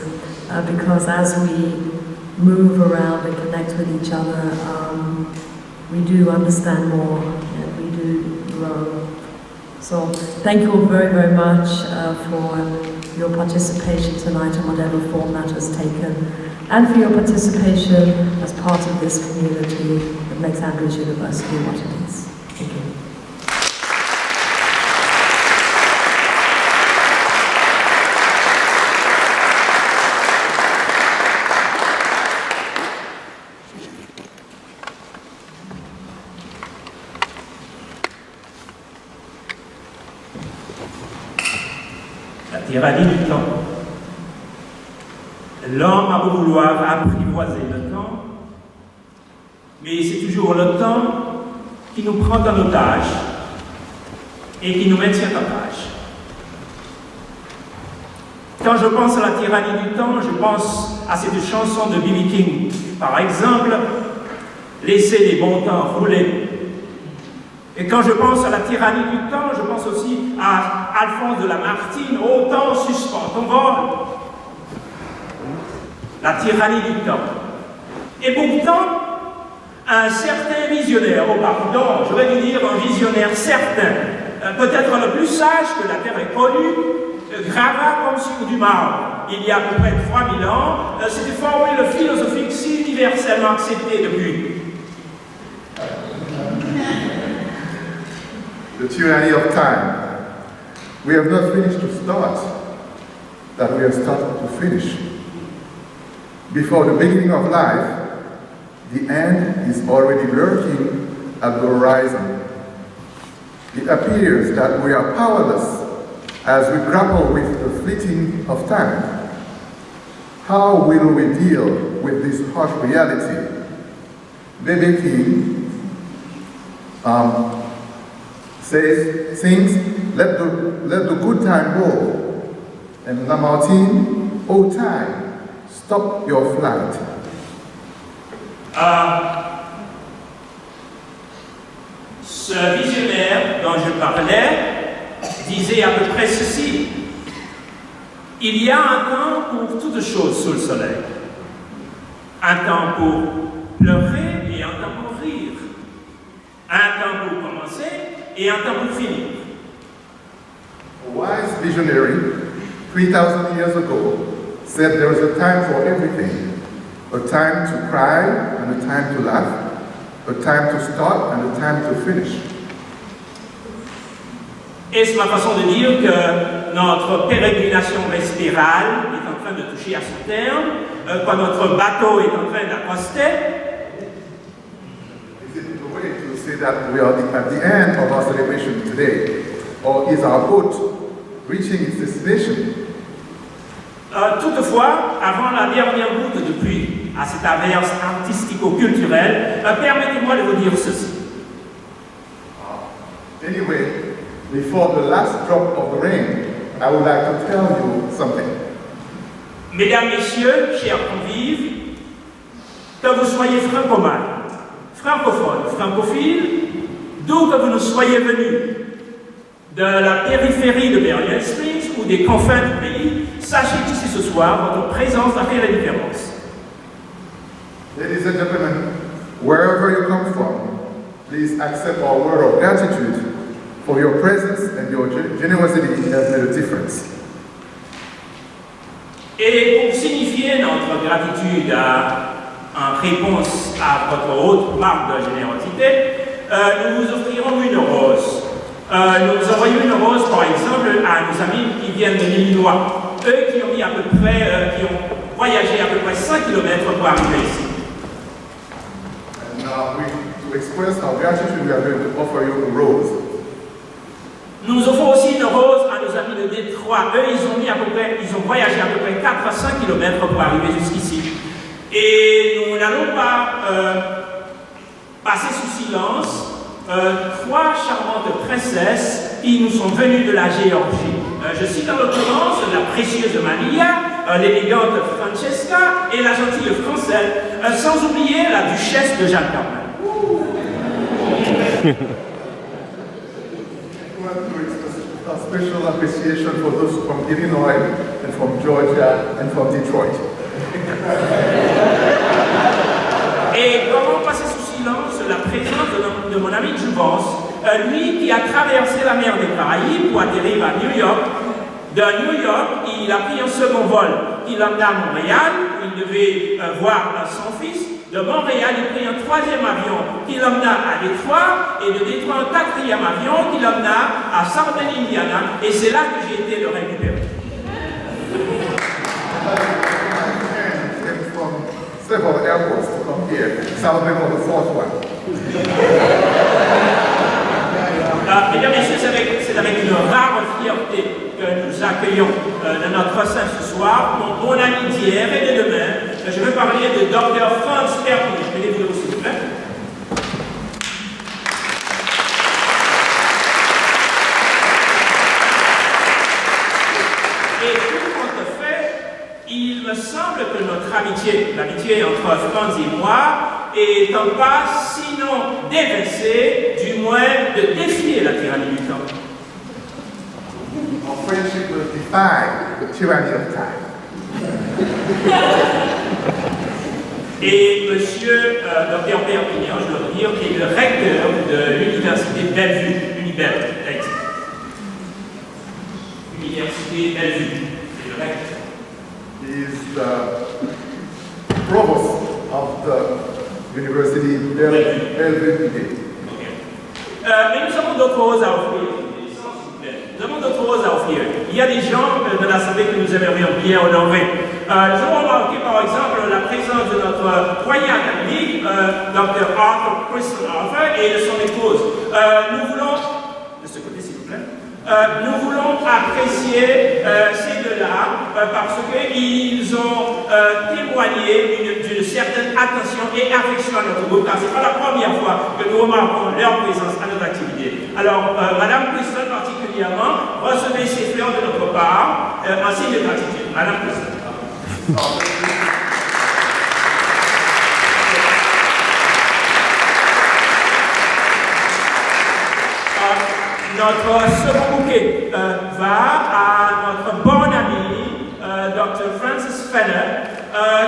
Because as we move around and connect with each other, we do understand more and we do grow. So thank you all very, very much for your participation tonight in whatever form that has taken, and for your participation as part of this community that makes Cambridge University what it is. Thank you. La tyrannie du temps. L'homme a beau vouloir apprivoiser le temps, mais c'est toujours le temps qui nous prend en otage et qui nous maintient en otage. Quand je pense à la tyrannie du temps, je pense à cette chanson de B.B. King. Par exemple, laissez les bons temps rouler. Et quand je pense à la tyrannie du temps, je pense aussi à Alphonse de Lamartine, ô temps suspend ton vol. La tyrannie du temps. Et pourtant, un certain visionnaire, oh pardon, j'aurais dû dire un visionnaire certain, peut-être le plus sage que la Terre ait connu, grava comme sur du marbre. il y a à peu près 3000 ans, c'était formule philosophique si universellement acceptée depuis. The tyranny of time. We have not finished to start, that we have started to finish. Before the beginning of life, the end is already lurking at the horizon. It appears that we are powerless as we grapple with the fleeting of time. How will we deal with this harsh reality? B.B. King sings, let the good time go. And Lamartine, oh time, stop your flight. Ce visionnaire dont je parlais disait à peu près ceci. Il y a un temps pour toutes choses sous le soleil. Un temps pour pleurer et un temps pour rire. Un temps pour commencer et un temps pour finir. A wise visionary 3,000 years ago said there is a time for everything. A time to cry and a time to laugh. A time to start and a time to finish. Et c'est ma façon de dire que notre pérégrination vespérale est en train de toucher à son terme, quand notre bateau est en train d'accoster. Is it the way to say that we are at the end of our celebration today? Or is our boat reaching its destination? Toutefois, avant la dernière goutte de pluie à cette averse artistico-culturelle, permettez-moi de vous dire ceci. Anyway, before the last drop of the rain, I would like to tell you something. Mesdames, Messieurs, chers convives, que vous soyez francomanes, francophones, francophiles, d'où que vous nous soyez venus, de la périphérie de Berlin Springs ou des confins du pays, sachez qu'ici ce soir, votre présence a fait la différence. Ladies and gentlemen, wherever you come from, please accept our word of gratitude for your presence and your generosity has made a difference. Et pour signifier notre gratitude en réponse à votre haute marque de générosité, nous vous offrirons une rose. Nous envoyons une rose, par exemple, à nos amis qui viennent de l'Illinois. Eux qui ont mis à peu près, qui ont voyagé à peu près 5 km pour arriver ici. And to express our gratitude, we are going to offer you a rose. Nous offrons aussi une rose à nos amis de Détroit. Eux, ils ont voyagé à peu près 4 à 5 km pour arriver jusqu'ici. Et nous n'allons pas passer sous silence 3 charmantes princesses qui nous sont venues de la Géorgie. Je cite en l'occurrence la précieuse Maria, l'élégante Francesca et la gentille Francelle, sans oublier la duchesse de Jacques. A special appreciation for those from Illinois and from Georgia and from Detroit. Et comment passer sous silence la présence de mon ami Jouvence, lui qui a traversé la mer des Caraïbes pour atterrir à New York. De New York, il a pris un second vol qui l'emmena à Montréal, où il devait voir son fils. De Montréal, il prit un 3e avion qui l'emmena à Détroit, et de Détroit, un 4e avion qui l'emmena à Southern Indiana, et c'est là que j'ai été le récupérer. Several airports to come here, Southern was the fourth one. Mesdames et messieurs, c'est avec une rare fierté que nous accueillons dans notre sein ce soir mon bon ami d'hier et de demain. Je veux parler de Dr. Franz Perpignan. Mettez-vous s'il vous plaît. Et tout compte fait, il me semble que notre amitié, l'amitié entre Franz et moi, est en passe, sinon d'évincer, du moins de défier la tyrannie du temps. Our friendship will defy the tyranny of time. Et monsieur Dr. Perpignan, je dois dire, est le recteur de l'université Bellevue, Unibel, Université Bellevue, c'est le recteur. is the provost of the university, Avril. Mais nous avons d'autres roses à offrir. Nous avons d'autres roses à offrir. Il y a des gens de l'Assemblée que nous aimerions bien honorer. Nous avons remarqué par exemple la présence de notre doyen académique, Dr. Avril, et de son épouse. Nous voulons, de ce côté s'il vous plaît, nous voulons apprécier ces deux-là parce qu'ils ont témoigné d'une certaine attention et affection à notre groupe, car ce n'est pas la première fois que nous remarquons leur présence à notre activité. Alors, Madame Christelle particulièrement, recevez ces fleurs de notre part en signe de gratitude. Madame Christelle. Notre second bouquet va à notre bon ami, Dr. Francis Fenner,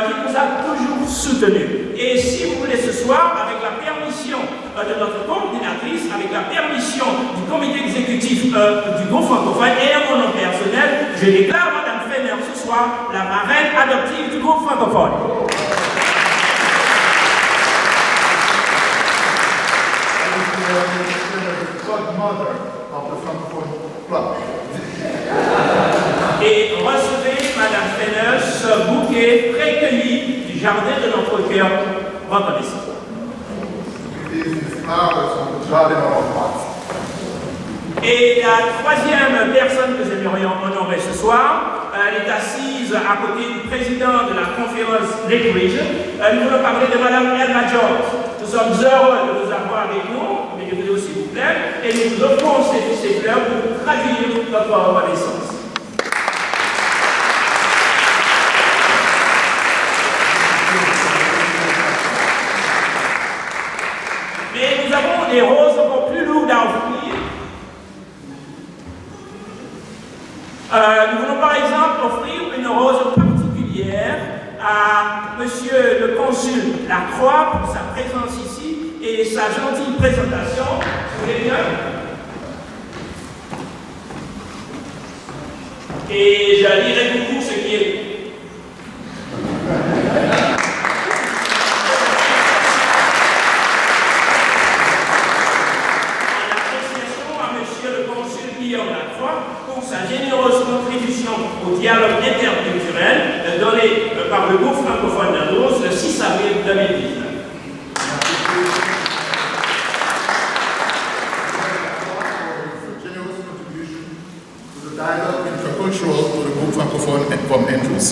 qui nous a toujours soutenus. Et si vous voulez ce soir, avec la permission de notre coordinatrice, avec la permission du comité exécutif du groupe francophone et à mon nom personnel, je déclare Mme Fenner ce soir la marraine adoptive du groupe francophone. Et recevez, Madame Fenner, ce bouquet précueilli du jardin de notre cœur reconnaissant. Et la troisième personne que nous aimerions honorer ce soir, elle est assise à côté du président de la conférence Lake Region. Nous voulons parler de Madame Elma Jones. Nous sommes heureux de vous avoir avec nous, mais de vous s'il vous plaît, et nous vous offrons ces fleurs pour traduire notre reconnaissance. Mais nous avons des roses encore plus lourdes à offrir. Nous voulons par exemple offrir une rose particulière à Monsieur le Consul Lacroix pour sa présence ici et sa gentille présentation. Vous voulez bien? Et je dirai beaucoup ce qui est. Sa généreuse contribution au dialogue interculturel donné par le groupe francophone d'Andros le 6 avril 2019. The dialogue intercultural to the group francophone from Andros.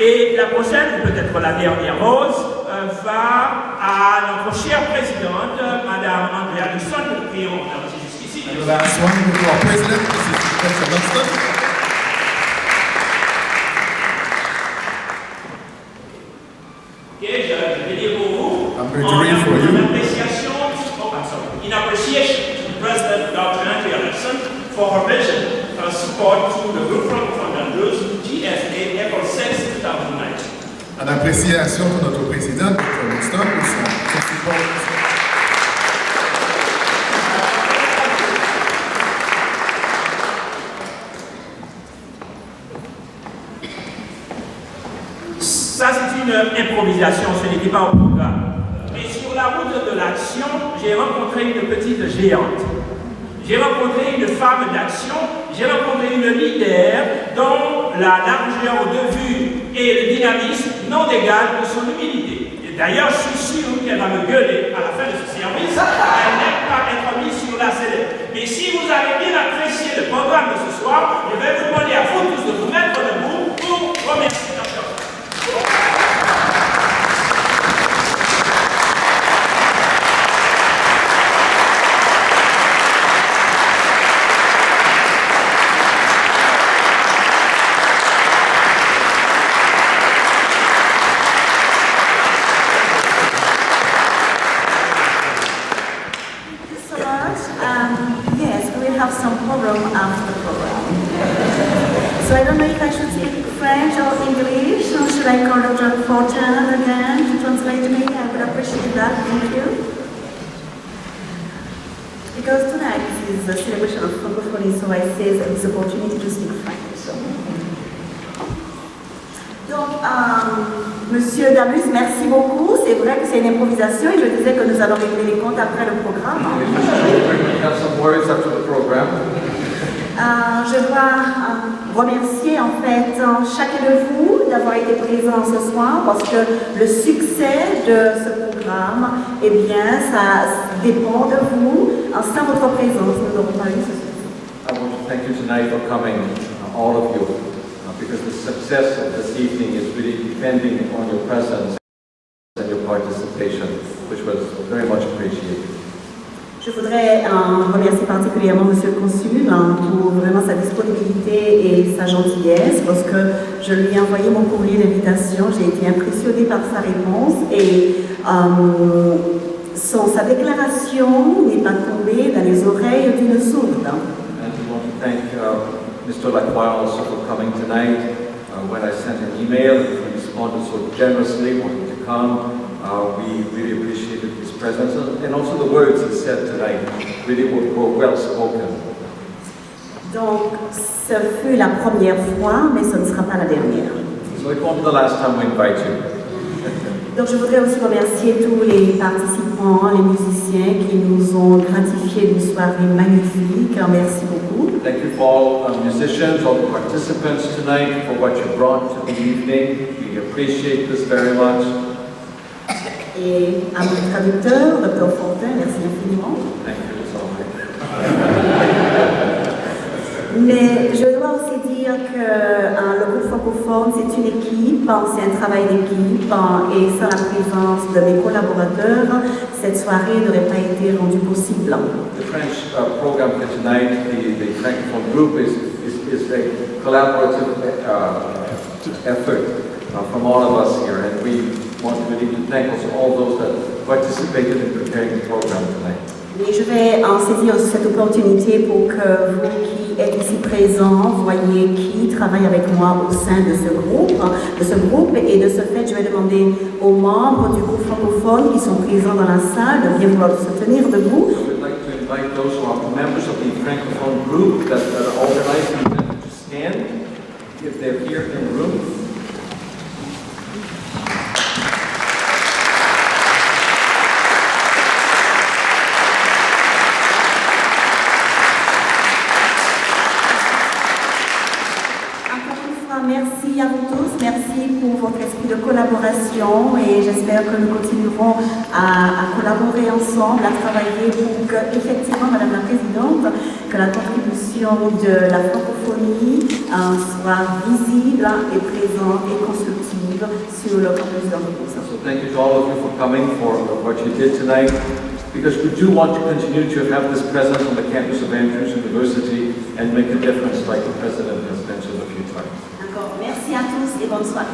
Et la prochaine, peut-être la dernière rose, va à notre chère présidente, Madame Andrea Lusson, que nous prions jusqu'ici. And the last one will go to our president, Mrs. Professor Lunston. Ok, je vais lire pour vous. I'm going to read for you. In appreciation to the President, Dr. Andrea Lusson, for her vision and support to the group Francophone d'Andros, GFA, April 6, 2019. En appréciation de notre président, Dr. Winston, pour son support. Ça, c'est une improvisation, ce n'était pas au programme. Mais sur la route de l'action, j'ai rencontré une petite géante. J'ai rencontré une femme d'action, j'ai rencontré une leader dont la largeur de vue et le dynamisme non égal de son humilité. Et d'ailleurs, je suis sûr qu'elle va me gueuler à la fin de ce service. Elle n'aime pas être mise sur la sellette. Mais si vous avez bien apprécié le programme de ce soir, je vais vous demander à vous tous de vous mettre debout pour remercier la personne. Yes, we have some program after the program. So I don't know if I should speak French or English, or should I call Dr. Fortin again to translate me? I would appreciate that. Thank you. Because tonight is a celebration of Francophonie, so I say it's an opportunity to speak French. So. Donc, Monsieur Damus, merci beaucoup. C'est vrai que c'est une improvisation et je disais que nous allons régler les comptes après le programme. Je dois remercier en fait chacun de vous d'avoir été présent ce soir parce que le succès de ce programme, eh bien, ça dépend de vous. Sans votre présence, nous n'aurons pas eu ce succès. I want to thank you tonight for coming, all of you, because the success of this evening is really depending on your presence and your participation, which was very much appreciated. Je voudrais remercier particulièrement Monsieur le Consul pour vraiment sa disponibilité et sa gentillesse. Lorsque je lui ai envoyé mon courrier d'invitation, j'ai été impressionnée par sa réponse et sa déclaration n'est pas tombée dans les oreilles d'une sourde. And we want to thank Mr. Lacroix also for coming tonight. When I sent an email, he responded so generously, wanting to come. We really appreciated his presence and also the words he said tonight really were well spoken. Donc, ce fut la première fois, mais ce ne sera pas la dernière. So it won't be the last time we invite you. Donc, je voudrais aussi remercier tous les participants, les musiciens qui nous ont gratifié d'une soirée magnifique. Merci beaucoup. Thank you for all musicians, all the participants tonight for what you brought to the evening. We appreciate this very much. Et à mon traducteur, Dr. Fontaine, merci infiniment. Thank you, it's all right. Mais je dois aussi dire que le groupe francophone, c'est une équipe, c'est un travail d'équipe, et sans la présence de mes collaborateurs, cette soirée n'aurait pas été rendue possible. The French program for tonight, the Francophone group, is a collaborative effort from all of us here, and we want really to thank also all those that participated in preparing the program tonight. Et je vais en saisir cette opportunité pour que vous qui êtes ici présents voyez qui travaille avec moi au sein de ce groupe. Et de ce fait, je vais demander aux membres du groupe francophone qui sont présents dans la salle de bien vouloir se tenir debout. So we'd like to invite those who are members of the Francophone group that are organizing to stand if they're here in the room. Merci à vous tous, merci pour votre esprit de collaboration et j'espère que nous continuerons à collaborer ensemble, à travailler pour que, effectivement, Madame la Présidente, que la contribution de la francophonie soit visible et présente et constructive sur le campus d'Avril. So thank you to all of you for coming, for what you did tonight, because we do want to continue to have this presence on the campus of Andrews University and make a difference, like the President has mentioned a few times. Merci à tous et bonne soirée.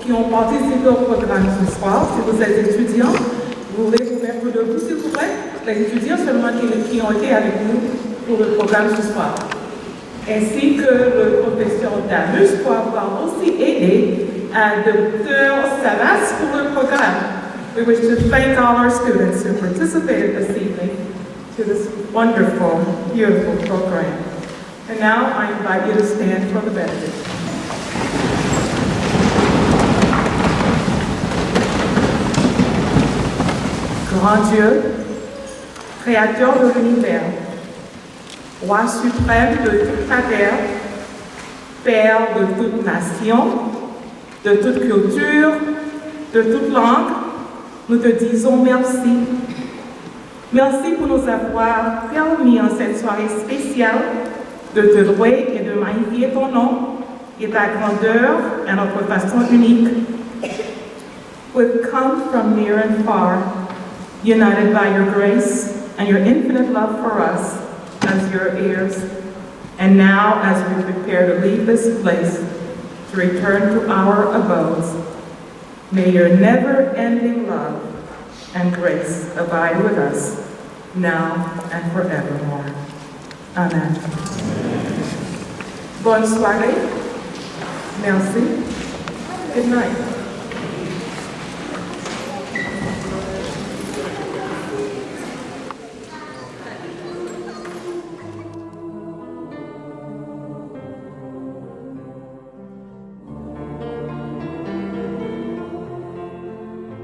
qui ont participé au programme ce soir. Si vous êtes étudiants, vous voulez vous mettre debout, s'il vous plaît. Les étudiants seulement qui ont été avec nous pour le programme ce soir. Ainsi que le professeur Damus pour avoir aussi aidé à Dr. Savas pour le programme. We wish to thank all our students who participated this evening to this wonderful, beautiful program. And now I invite you to stand for the benediction. Grand Dieu, Créateur de l'univers, Roi suprême de toute la terre, Père de toute nation, de toute culture, de toute langue, nous te disons merci. Merci pour nous avoir permis en cette soirée spéciale de te louer et de magnifier ton nom et ta grandeur à notre façon unique. We've come from near and far, united by your grace and your infinite love for us as your heirs. And now, as we prepare to leave this place, to return to our abodes, may your never-ending love and grace abide with us, now and forevermore. Amen. Bonne soirée. Merci. Good night.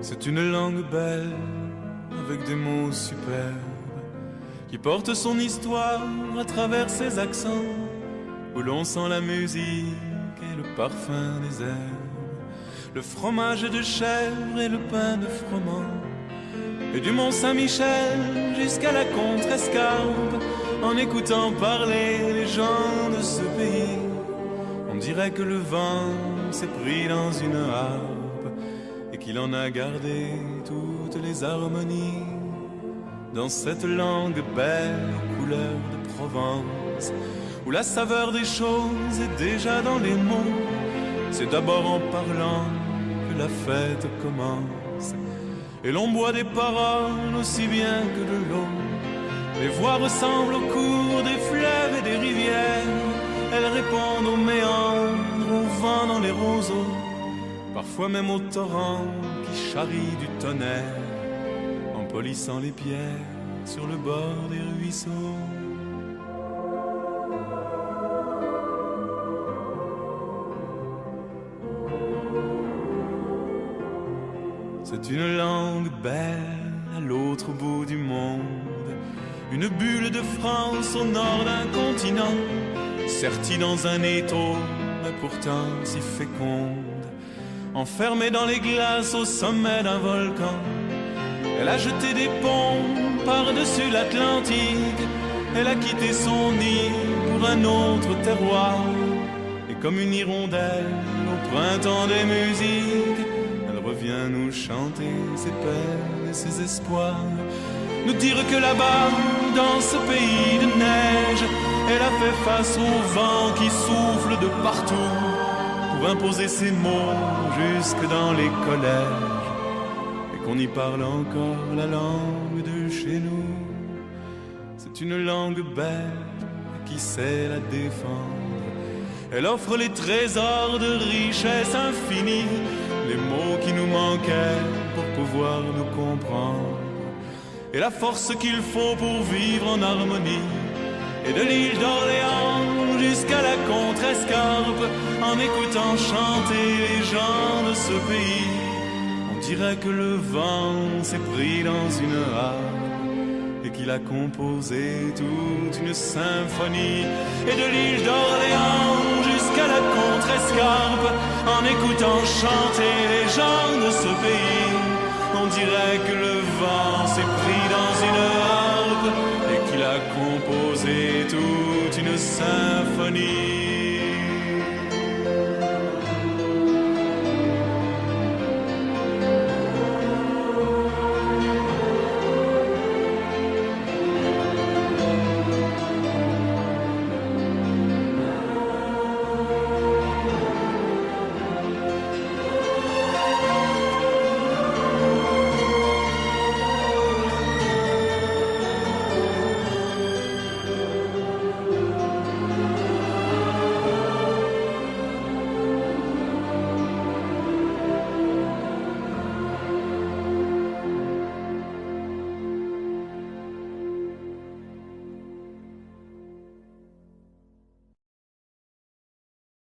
C'est une langue belle, avec des mots superbes, qui porte son histoire à travers ses accents, où l'on sent la musique et le parfum des herbes, le fromage de chèvre et le pain de froment, et du Mont Saint-Michel jusqu'à la Contrescarpe, en écoutant parler les gens de ce pays, on dirait que le vent s'est pris dans une harpe, et qu'il en a gardé toutes les harmonies. Dans cette langue belle aux couleurs de Provence, où la saveur des choses est déjà dans les mots, c'est d'abord en parlant que la fête commence. Et l'on boit des paroles aussi bien que de l'eau. Les voix ressemblent au cours des fleuves et des rivières. Elles répondent aux méandres, au vent dans les roseaux, parfois même au torrent qui charrie du tonnerre, en polissant les pierres sur le bord des ruisseaux. C'est une langue belle à l'autre bout du monde, une bulle de France au nord d'un continent, sertie dans un étau, mais pourtant si féconde. Enfermée dans les glaces au sommet d'un volcan, elle a jeté des ponts par-dessus l'Atlantique. Elle a quitté son nid pour un autre terroir. Et comme une hirondelle au printemps des musiques, elle revient nous chanter ses peines et ses espoirs, nous dire que là-bas, dans ce pays de neige, elle a fait face au vent qui souffle de partout, pour imposer ses mots jusque dans les collèges, et qu'on y parle encore la langue de chez nous. C'est une langue belle qui sait la défendre. Elle offre les trésors de richesse infinie, les mots qui nous manquaient pour pouvoir nous comprendre, et la force qu'il faut pour vivre en harmonie. Et de l'île d'Orléans jusqu'à la Contrescarpe, en écoutant chanter les gens de ce pays, on dirait que le vent s'est pris dans une harpe et qu'il a composé toute une symphonie. Et de l'île d'Orléans jusqu'à la Contrescarpe, en écoutant chanter les gens de ce pays, on dirait que le vent s'est pris dans une harpe et qu'il a composé toute une symphonie.